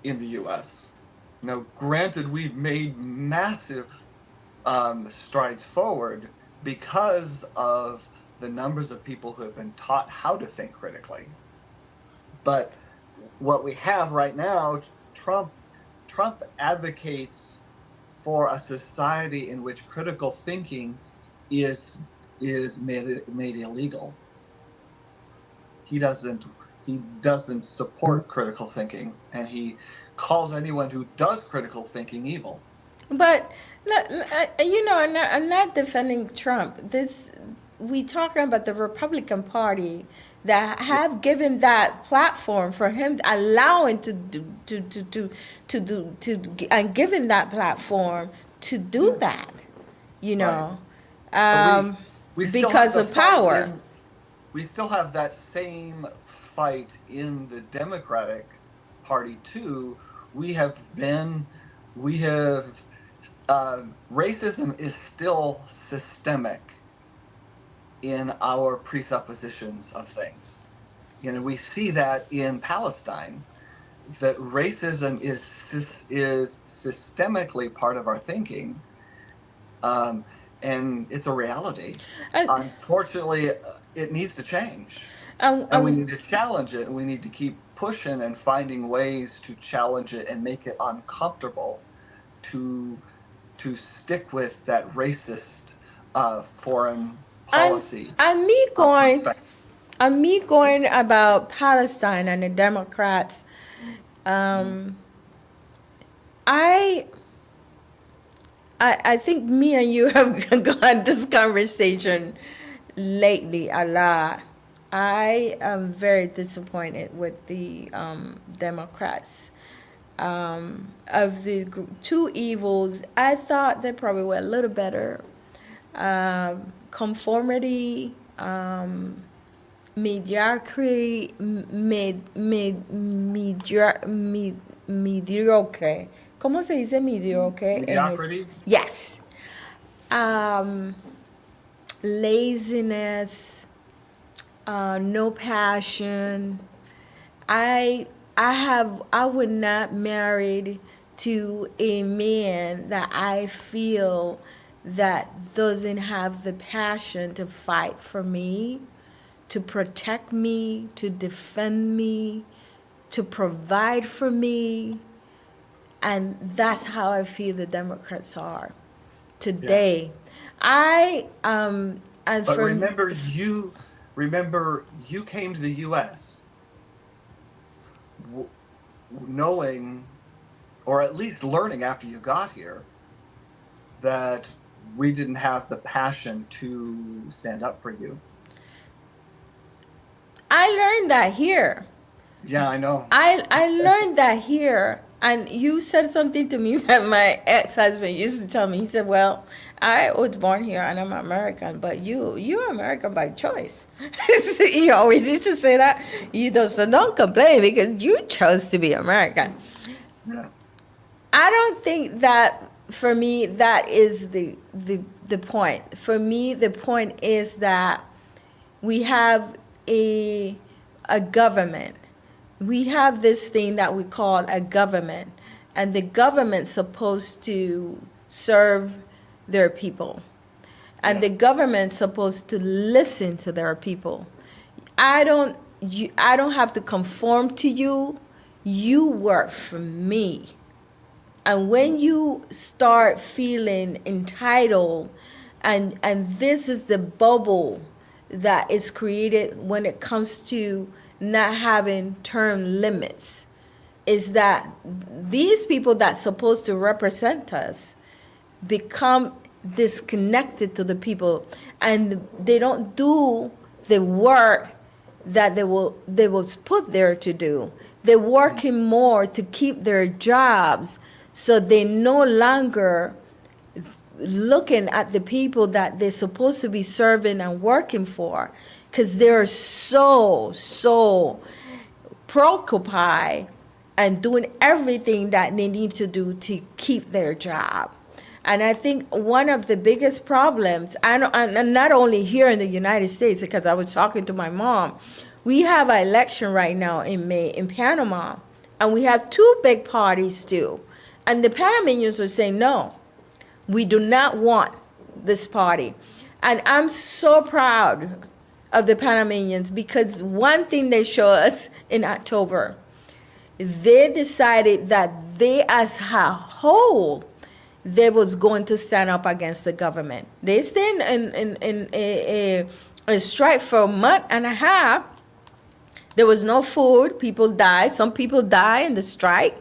in the U.S. Now, granted, we've made massive strides forward because of the numbers of people who have been taught how to think critically. But what we have right now, Trump Trump advocates for a society in which critical thinking is made illegal. He doesn't he doesn't support critical thinking, and he calls anyone who does critical thinking evil.
But you know, I'm not defending Trump. This we talking about the Republican Party that have given that platform for him, allowing and giving that platform to do
Yeah.
that. You
Right.
know,
But
um,
we still have
because
the
of
fight
power.
in we still have that same fight in the Democratic Party too. We have been we have racism is still systemic in our presuppositions of things. You know, we see that in Palestine, that racism is systemically part of our thinking, um, and it's a reality.
And,
Unfortunately, it needs to change,
and,
and we
and
need to challenge it. And we need to keep pushing and finding ways to challenge it and make it uncomfortable to stick with that racist foreign
and
policy
and me going
perspective.
and me going about Palestine and the Democrats.
Mm.
Um, I I think me and you have got this conversation lately a lot. I am very disappointed with the Democrats. Of the two evils, I thought they probably were a little better. Conformity, mediocrity, mediocre. ¿Cómo se dice mediocre en
Mediocrity.
Yes. Um, laziness, no passion. I I would not married to a man that I feel that doesn't have the passion to fight for me, to protect me, to defend me, to provide for me. And that's how I feel the Democrats are
Yeah.
today. I and
But
from
remember you came to the U.S. Knowing, or at least learning after you got here, that we didn't have the passion to stand up for you.
I learned that here.
Yeah, I know.
I learned that here. And you said something to me that my ex-husband used to tell me. He said, well, I was born here and I'm American, but you're American by choice. He always used to say that. So don't complain because you chose to be American.
Yeah.
I don't think that, for me, that is the point. For me, the point is that we have a government. We have this thing that we call a government, and the government's supposed to serve their people, and the government's supposed to listen to their people. I don't have to conform to you. You work for me. And when you start feeling entitled, and this is the bubble that is created when it comes to not having term limits, is that these people that's supposed to represent us become disconnected to the people, and they don't do the work that they was put there to do. They're working more to keep their jobs, so they no longer looking at the people that they're supposed to be serving and working for, because they're so preoccupied and doing everything that they need to do to keep their job. And I think one of the biggest problems, and not only here in the United States, because I was talking to my mom, we have an election right now in May in Panama, and we have two big parties too. And the Panamanians are saying, no, we do not want this party. And I'm so proud of the Panamanians, because one thing they show us in October, they decided that they as a whole, they was going to stand up against the government. They stayed in a strike for a month and a half. There was no food. People died. Some people died in the strike.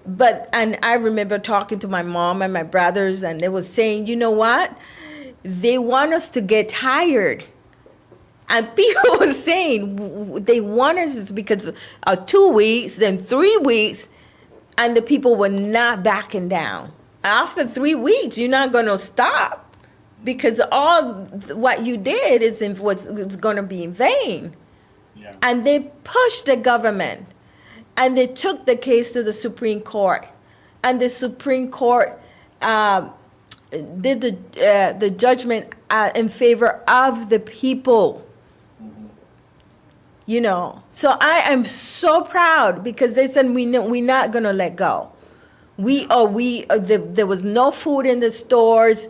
And I remember talking to my mom and my brothers, and they was saying, you know what? They want us to get tired. And people were saying they want us because of 2 weeks, then 3 weeks, and the people were not backing down. After 3 weeks, you're not going to stop, because all what you did is was going to be in vain. Yeah. And they pushed the government, and they took the case to the Supreme Court, and the Supreme Court did the judgment in favor of the people. You know, so I am so proud, because they said we're not gonna let go. There was no food in the stores.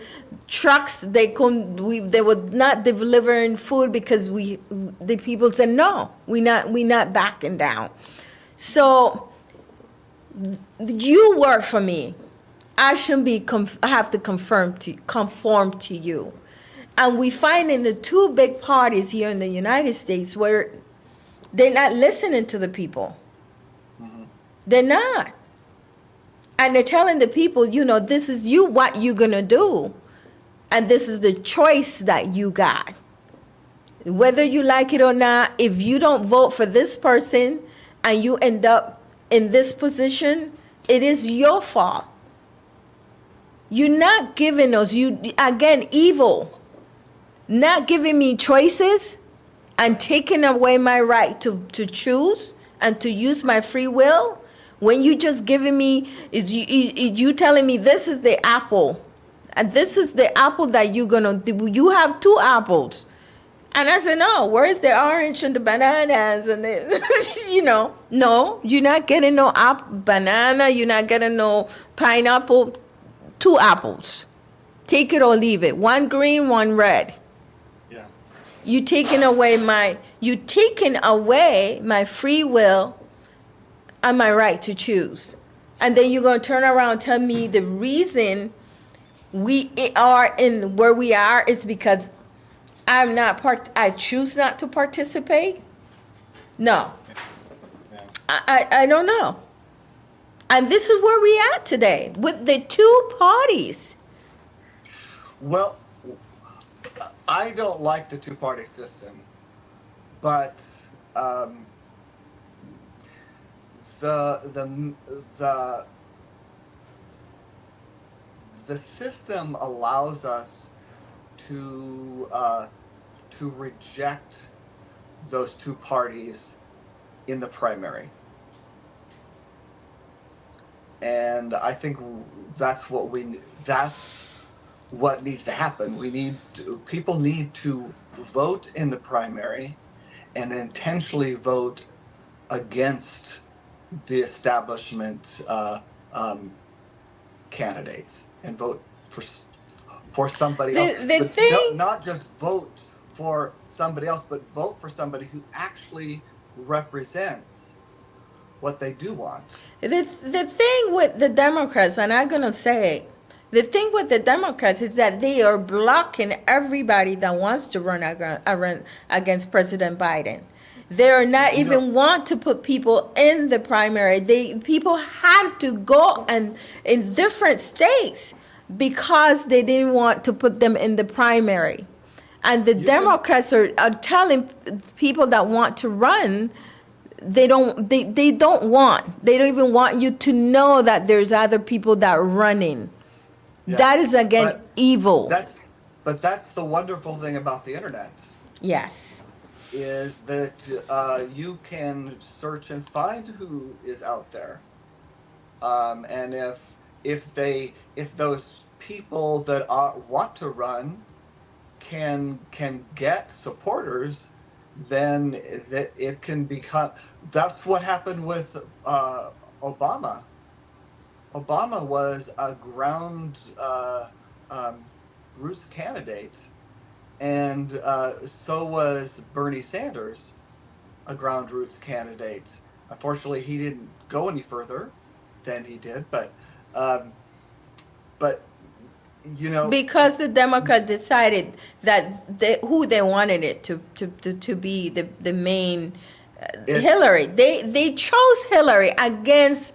Trucks, they were not delivering food because the people said no, we're not backing down. So you work for me. I shouldn't be have to conform to you. And we find in the two big parties here in the United States where they're not listening to the people. Mm-hmm. They're not. And they're telling the people, this is what you're going to do. And this is the choice that you got. Whether you like it or not, if you don't vote for this person and you end up in this position, it is your fault. You're not giving us, evil, not giving me choices and taking away my right to choose and to use my free will. When you just giving me, you telling me this is the apple, and this is the apple that you're gonna do. You have two apples, and I said, no. Where's the orange and the bananas and the, no, you're not getting no banana. You're not getting no pineapple. Two apples, take it or leave it. One green, one red. Yeah. You taking away my free will and my right to choose. And then you're going to turn around and tell me the reason we are in where we are is because I choose not to participate? No. I don't know. And this is where we at today with the two parties.
Well, I don't like the two-party system, but the the the system allows us to reject those two parties in the primary, and I think that's what needs to happen. People need to vote in the primary and intentionally vote against the establishment candidates and vote for somebody else.
The
But
thing
not just vote for somebody else, but vote for somebody who actually represents what they do want.
the thing with the Democrats, and I'm gonna say, the thing with the Democrats is that they are blocking everybody that wants to run against President Biden. They are not even want to put people in the primary. People have to go and in different states because they didn't want to put them in the primary. And the Democrats are telling people that want to run they don't even want you to know that there's other people that are running.
Yeah.
That is again evil.
That's the wonderful thing about the internet.
Yes.
Is that you can search and find who is out there, and if those people that want to run can get supporters, then that it can become. That's what happened with Obama. Obama was a ground roots candidate, and so was Bernie Sanders, a ground roots candidate. Unfortunately, he didn't go any further than he did, but
because the Democrats decided that who they wanted it to be the main Hillary. They chose Hillary against,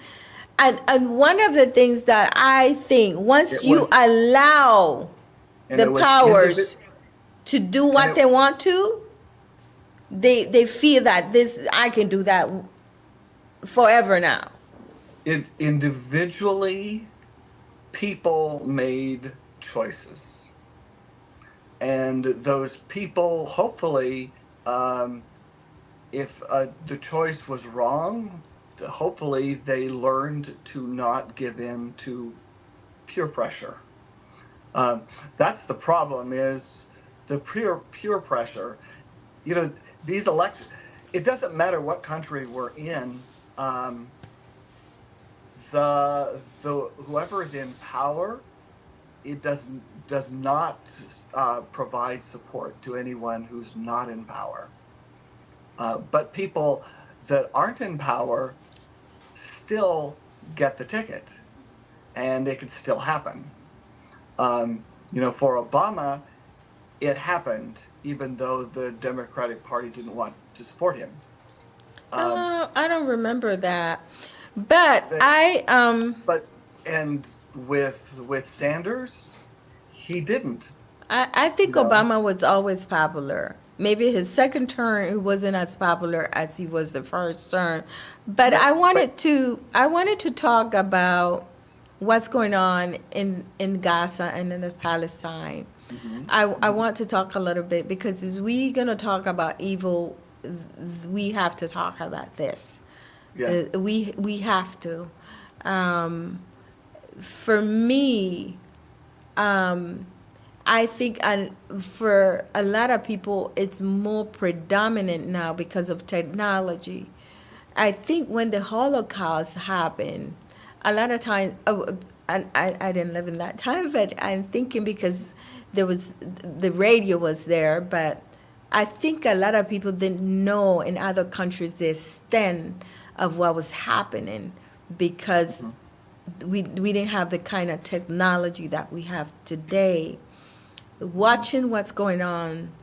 and one of the things that I think once you allow the powers to do what they want to, they feel that I can do that forever now.
Individually, people made choices, and those people, hopefully, if the choice was wrong, hopefully they learned to not give in to peer pressure. That's the problem, is the peer pressure. These elections, it doesn't matter what country we're in, the whoever is in power, it does not provide support to anyone who's not in power. But people that aren't in power still get the ticket, and it can still happen. For Obama, it happened, even though the Democratic Party didn't want to support him.
I don't remember that, but
and with Sanders, he didn't.
I think Obama was always popular. Maybe his second term, he wasn't as popular as he was the first term. But I wanted to talk about what's going on in Gaza and in Palestine. Mm-hmm. I want to talk a little bit, because as we're going to talk about evil, we have to talk about this. Yeah. We have to. For me, I think for a lot of people, it's more predominant now because of technology. I think when the Holocaust happened, a lot of times, and I didn't live in that time, but I'm thinking because the radio was there, but I think a lot of people didn't know in other countries the extent of what was happening, because we didn't have the kind of technology that we have today. Watching what's going on,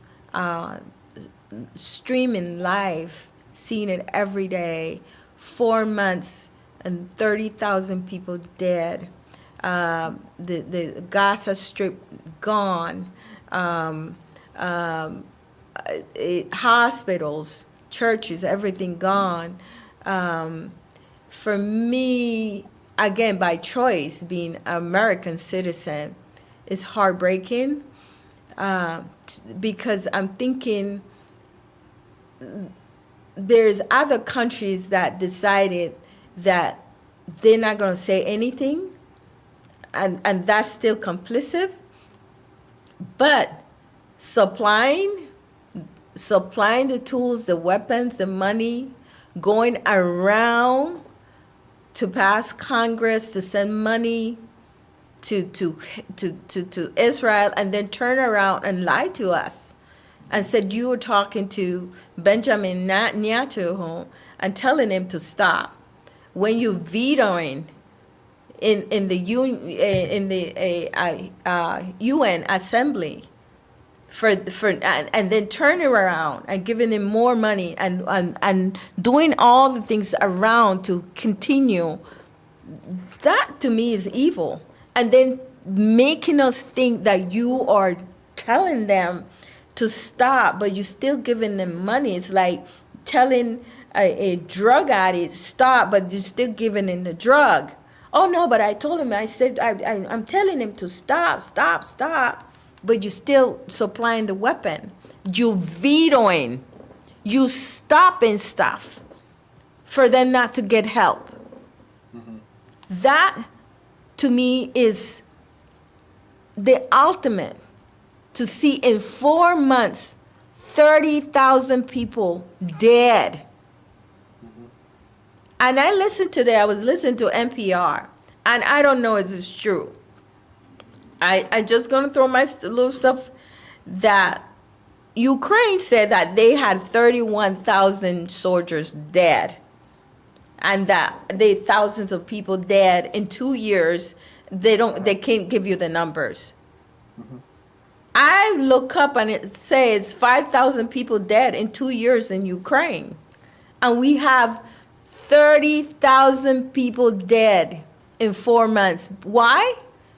streaming live, seeing it every day, 4 months and 30,000 people dead, the Gaza Strip gone, hospitals, churches, everything gone. for me, again, by choice, being an American citizen, is heartbreaking, because I'm thinking there's other countries that decided that they're not going to say anything, and that's still complicit. But supplying the tools, the weapons, the money, going around to pass Congress to send money to Israel, and then turn around and lie to us and said you were talking to Benjamin Netanyahu and telling him to stop when you vetoing in the UN Assembly for and then turning around and giving him more money and doing all the things around to continue. That to me is evil. And then making us think that you are telling them to stop, but you're still giving them money. It's like telling a drug addict stop, but you're still giving him the drug. Oh no, but I told him, I said, I'm telling him to stop, but you're still supplying the weapon. You vetoing, you stopping stuff for them not to get help. Mm-hmm. That, to me, is the ultimate. To see in 4 months, 30,000 people dead. Mm-hmm. And I was listening to NPR, and I don't know if it's true. I just gonna throw my little stuff that Ukraine said that they had 31,000 soldiers dead, and that they thousands of people dead in 2 years. They can't give you the numbers. Mm-hmm. I look up and it says 5,000 people dead in 2 years in Ukraine, and we have 30,000 people dead in 4 months. Why?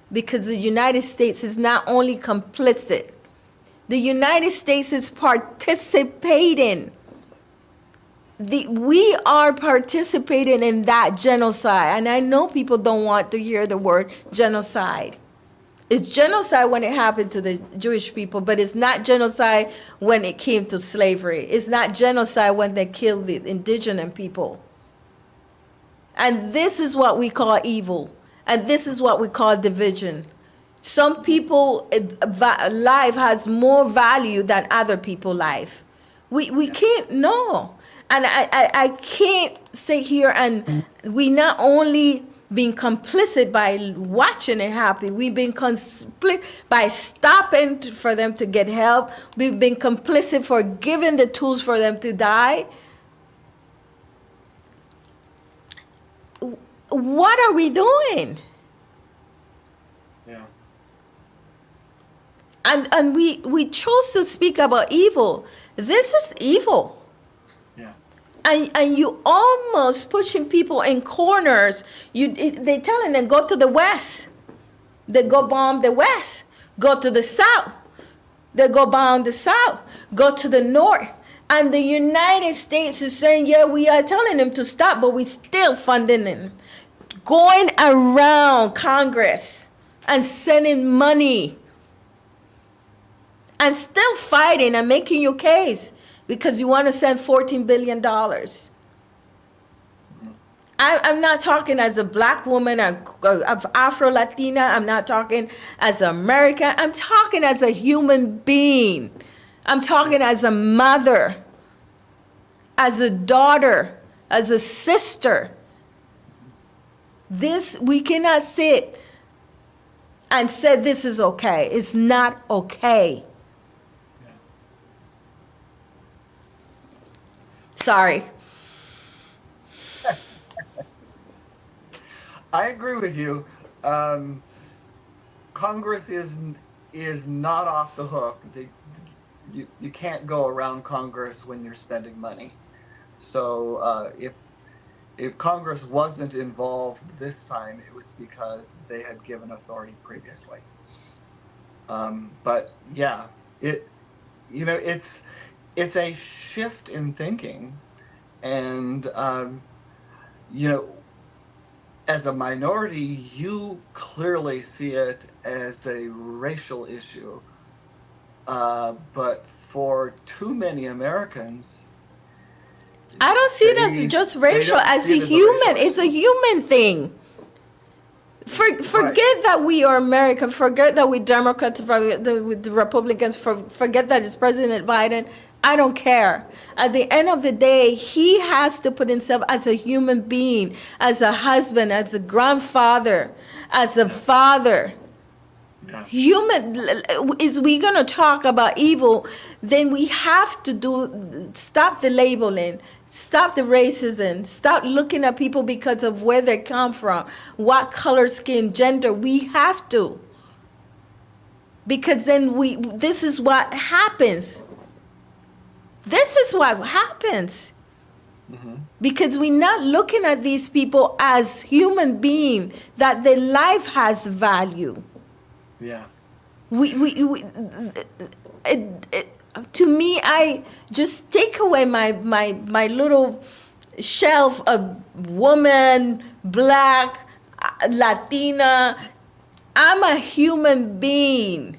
Because the United States is not only complicit, the United States is participating. We are participating in that genocide. And I know people don't want to hear the word genocide. It's genocide when it happened to the Jewish people, but it's not genocide when it came to slavery. It's not genocide when they killed the indigenous people. And this is what we call evil. And this is what we call division. Some people life has more value than other people's life. We can't know. And I can't sit here and we not only been complicit by watching it happen, we've been complicit by stopping for them to get help. We've been complicit for giving the tools for them to die. What are we doing?
Yeah.
And we chose to speak about evil. This is evil.
Yeah.
And you almost pushing people in corners. They telling them go to the west. They go bomb the west. Go to the south. They go bomb the south. Go to the north. And the United States is saying, yeah, we are telling them to stop, but we still funding them. Going around Congress and sending money and still fighting and making your case because you want to send $14 billion. I'm not talking as a black woman, of Afro-Latina. I'm not talking as an American. I'm talking as a human being. I'm talking as a mother, as a daughter, as a sister. We cannot sit and say this is okay. It's not okay. Sorry.
I agree with you. Congress is not off the hook. You can't go around Congress when you're spending money. So if Congress wasn't involved this time, it was because they had given authority previously. But yeah, it's a shift in thinking, and as a minority, you clearly see it as a racial issue. But for too many Americans,
I don't see it as just racial,
don't
as
see
a
it as a
human.
racial
It's a
issue.
human thing. Forget that we are American. Forget that we Democrats. Forget that we Republicans. Forget that it's President Biden. I don't care. At the end of the day, he has to put himself as a human being, as a husband, as a grandfather, as a father.
Yeah.
Human is we gonna talk about evil, then we have to stop the labeling, stop the racism, stop looking at people because of where they come from, what color, skin, gender. We have to, because then this is what happens. This is what happens. Because we're not looking at these people as human beings, that their life has value.
Yeah.
To me, I just take away my little shelf of woman, black, Latina. I'm a human being.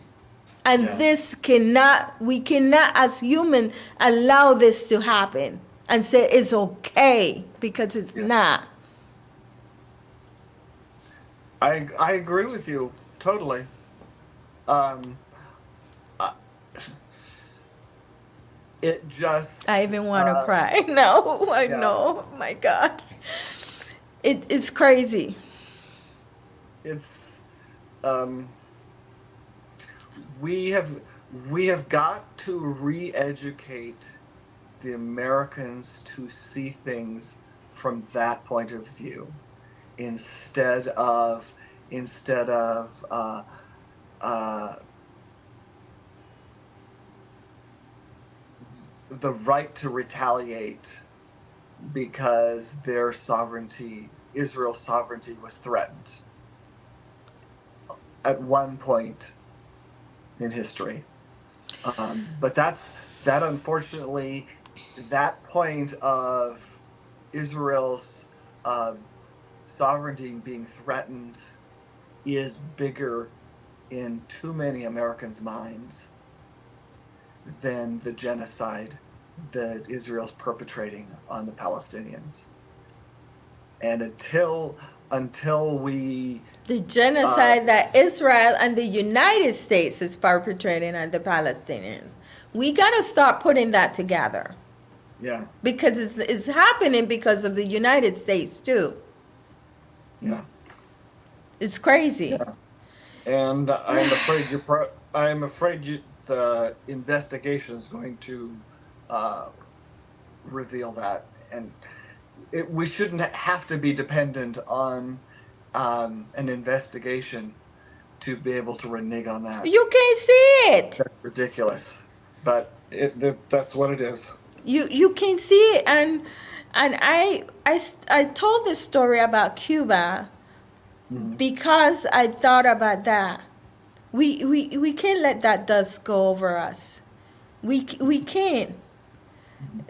And
Yeah.
we cannot as human allow this to happen and say it's okay, because it's not.
I agree with you totally. Um, I- it just
I even want to cry. No, I
yeah.
know. My God. It's crazy.
It's we have got to re-educate the Americans to see things from that point of view, instead of the right to retaliate because their sovereignty, Israel's sovereignty, was threatened at one point in history. But that unfortunately, that point of Israel's sovereignty being threatened is bigger in too many Americans' minds than the genocide that Israel's perpetrating on the Palestinians. And until we
The genocide that Israel and the United States is perpetrating on the Palestinians. We got to start putting that together.
Yeah.
Because it's happening because of the United States too.
Yeah.
It's crazy.
Yeah. And I'm afraid the investigation is going to reveal that, and we shouldn't have to be dependent on an investigation to be able to renege on that.
You can't see it.
That's ridiculous, but that's what it is.
You can see it, and I told this story about Cuba because I thought about that. We can't let that dust go over us. We can't.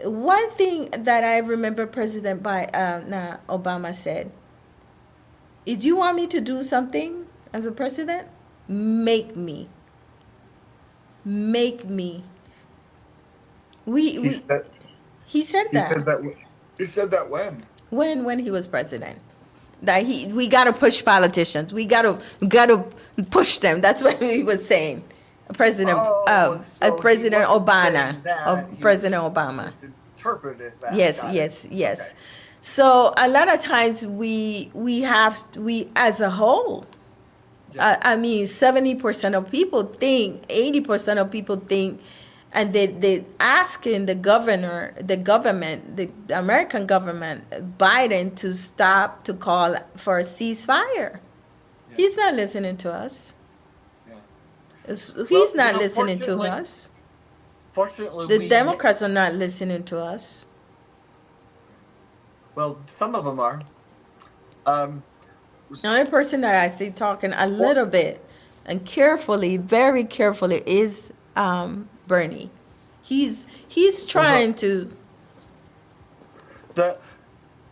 One thing that I remember President Obama said: "If you want me to do something as a president, make me." He said that.
He said that when?
When he was president, that we gotta push politicians. We gotta push them. That's what he was saying. President President Obama. President Obama.
Interpreted as that.
Yes.
Okay.
So a lot of times we as a whole.
Yeah.
I mean, 70% of people think, 80% of people think, and they asking the government, the American government, Biden, to stop, to call for a ceasefire. Yeah. He's not listening to us.
Yeah.
He's not listening to us.
Fortunately,
the Democrats are not listening to us.
Well, some of them are.
The only person that I see talking a little bit and carefully, very carefully, is Bernie. He's trying to.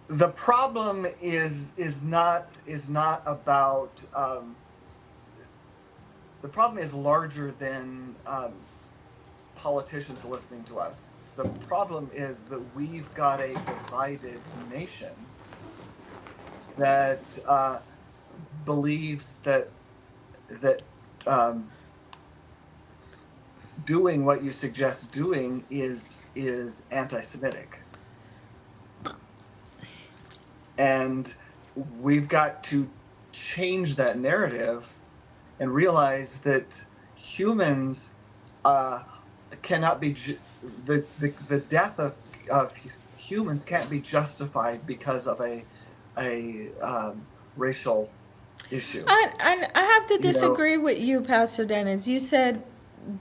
The problem is not about the problem is larger than politicians listening to us. The problem is that we've got a divided nation that believes that um, doing what you suggest doing is anti-Semitic, and we've got to change that narrative and realize that humans uh, cannot be the death of humans can't be justified because of a racial issue.
And I have to
You know,
disagree with you, Pastor Dennis. You said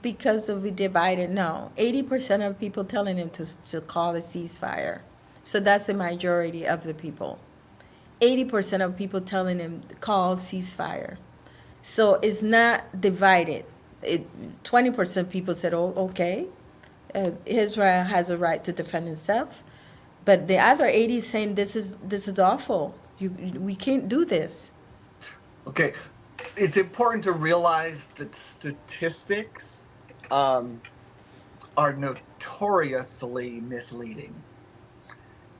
because of we divided. No, 80% of people telling him to call a ceasefire. So that's the majority of the people. 80% of people telling him call ceasefire. So it's not divided. 20% people said, oh, okay, Israel has a right to defend itself. But the other 80 saying this is awful. We can't do this.
okay, it's important to realize that statistics um, are notoriously misleading.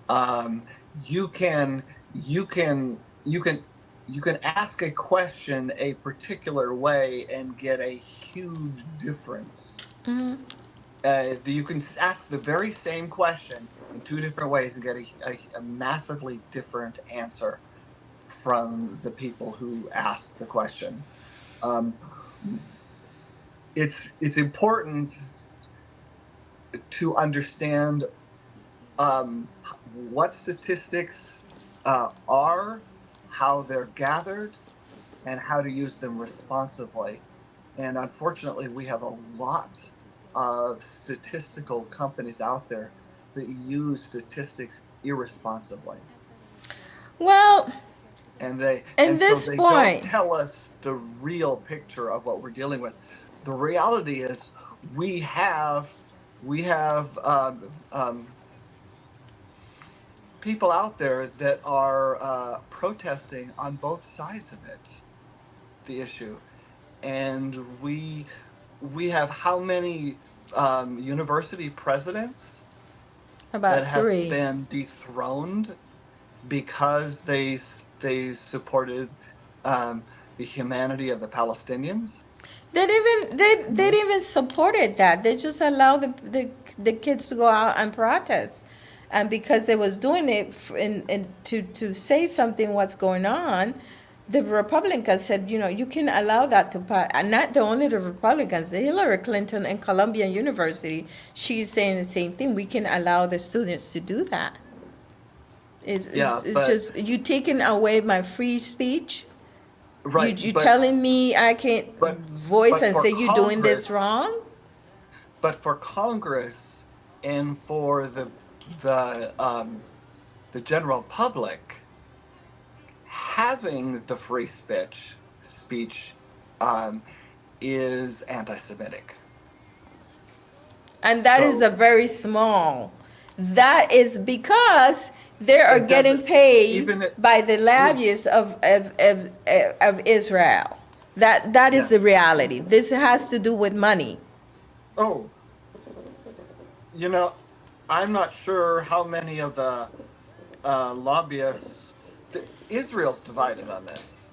Um, you can you can you can you can ask a question a particular way and get a huge difference. You can ask the very same question in two different ways and get a massively different answer from the people who asked the question. Um, it's important to understand what statistics are, how they're gathered, and how to use them responsibly. And unfortunately, we have a lot of statistical companies out there that use statistics irresponsibly.
Well,
And
at
so
this
they don't
point,
tell us the real picture of what we're dealing with. The reality is we have we have people out there that are protesting on both sides of the issue, and we have how many university presidents that
about
have
three.
been dethroned because they supported um, the humanity of the Palestinians.
They even supported that. They just allowed the kids to go out and protest, and because they was doing it to say something what's going on, the Republicans said, you can allow that to pass. And not the only the Republicans, Hillary Clinton and Columbia University, she's saying the same thing. We can allow the students to do that.
Yeah,
It's
but
just you taking away my free speech. You
right,
you telling me I can't
but
voice
but
and
for
say you're doing this
Congress,
wrong?
but for Congress and for the the general public, having the free speech um, is anti-Semitic.
And that is a
So
very small. That is because they are
it
getting
doesn't
paid
even it.
by the
Ooh,
lobbyists of Israel. That is
yeah.
the reality. This has to do with money.
Oh, you know, I'm not sure how many of the lobbyists. Israel's divided on this.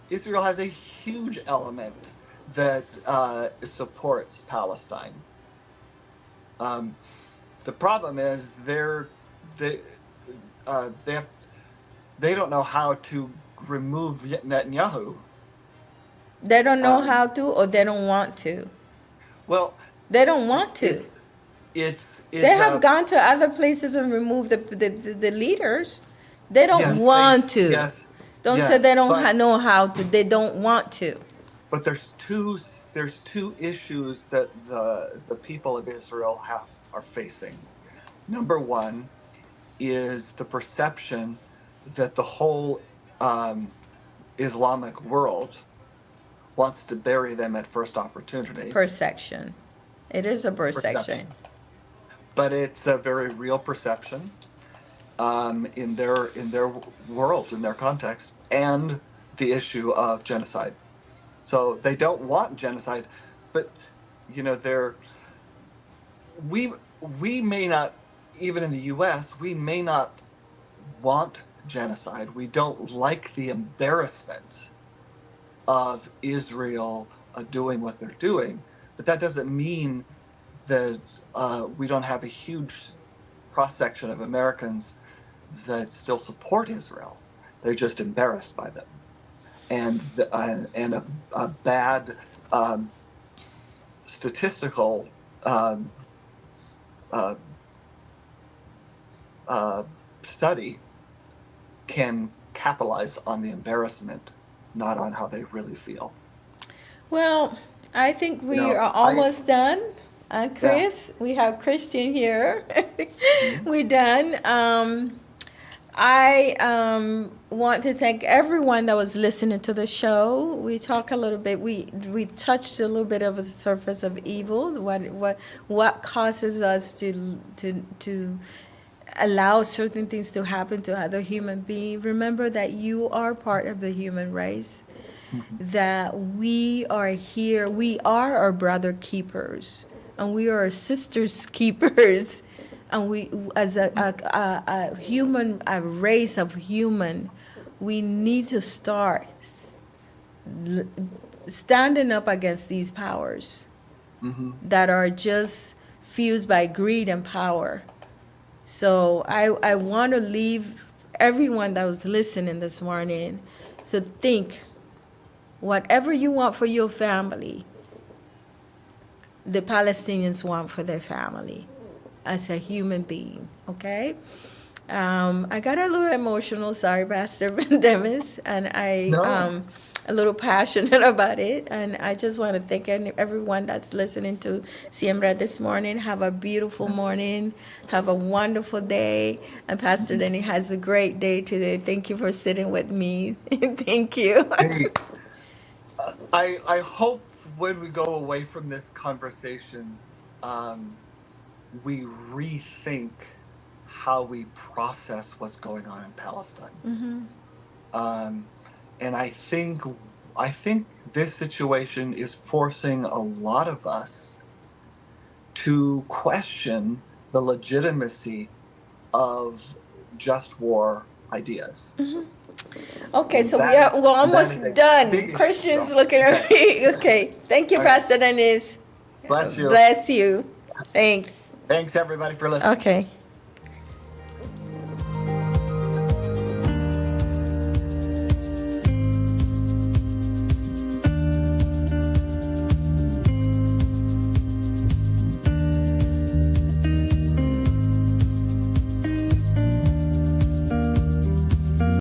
Israel has a huge element that supports Palestine. Um, the problem is they they have they don't know how to remove Netanyahu.
They don't know
Um,
how to, or they don't want to.
well,
They don't want to.
it's it's
They
it's
have gone to other places and removed the leaders. They don't
yes they
want to.
yes
Don't say they
yes
don't know how to. They don't want to.
but there's two issues that the people of Israel are facing. Number one is the perception that the whole um, Islamic world wants to bury them at first opportunity.
Perception. It is a perception.
Perception, but it's a very real perception. in their world, in their context, and the issue of genocide. So they don't want genocide, but we we may not, even in the U.S., we may not want genocide. We don't like the embarrassment of Israel doing what they're doing, but that doesn't mean that we don't have a huge cross section of Americans that still support Israel. They're just embarrassed by them, and a bad statistical study can capitalize on the embarrassment, not on how they really feel.
Well, I think we
No,
are almost done. Chris, we have Christian here. We're done. I want to thank everyone that was listening to the show. We talked a little bit. We touched a little bit of the surface of evil. What causes us to allow certain things to happen to other human beings. Remember that you are part of the human race. That we are here. We are our brother keepers, and we are our sisters keepers. And we, as a human, a race of human, we need to start standing up against these powers that are just fused by greed and power. So I want to leave everyone that was listening this morning to think, whatever you want for your family, the Palestinians want for their family as a human being, okay? I got a little emotional, sorry, Pastor Dennis, and
No.
a little passionate about it. And I just want to thank everyone that's listening to Siembra this morning. Have a beautiful morning. Have a wonderful day. And Pastor Dennis has a great day today. Thank you for sitting with me. Thank you.
Hey, I hope when we go away from this conversation, we rethink how we process what's going on in Palestine. And I think this situation is forcing a lot of us to question the legitimacy of just war ideas.
Okay,
And
so
that is-
we're almost
that is a
done.
big issue.
Christian's looking at me. Okay, thank you,
All right.
Pastor Dennis.
Bless you.
Bless you. Thanks.
Thanks everybody for listening.
Okay.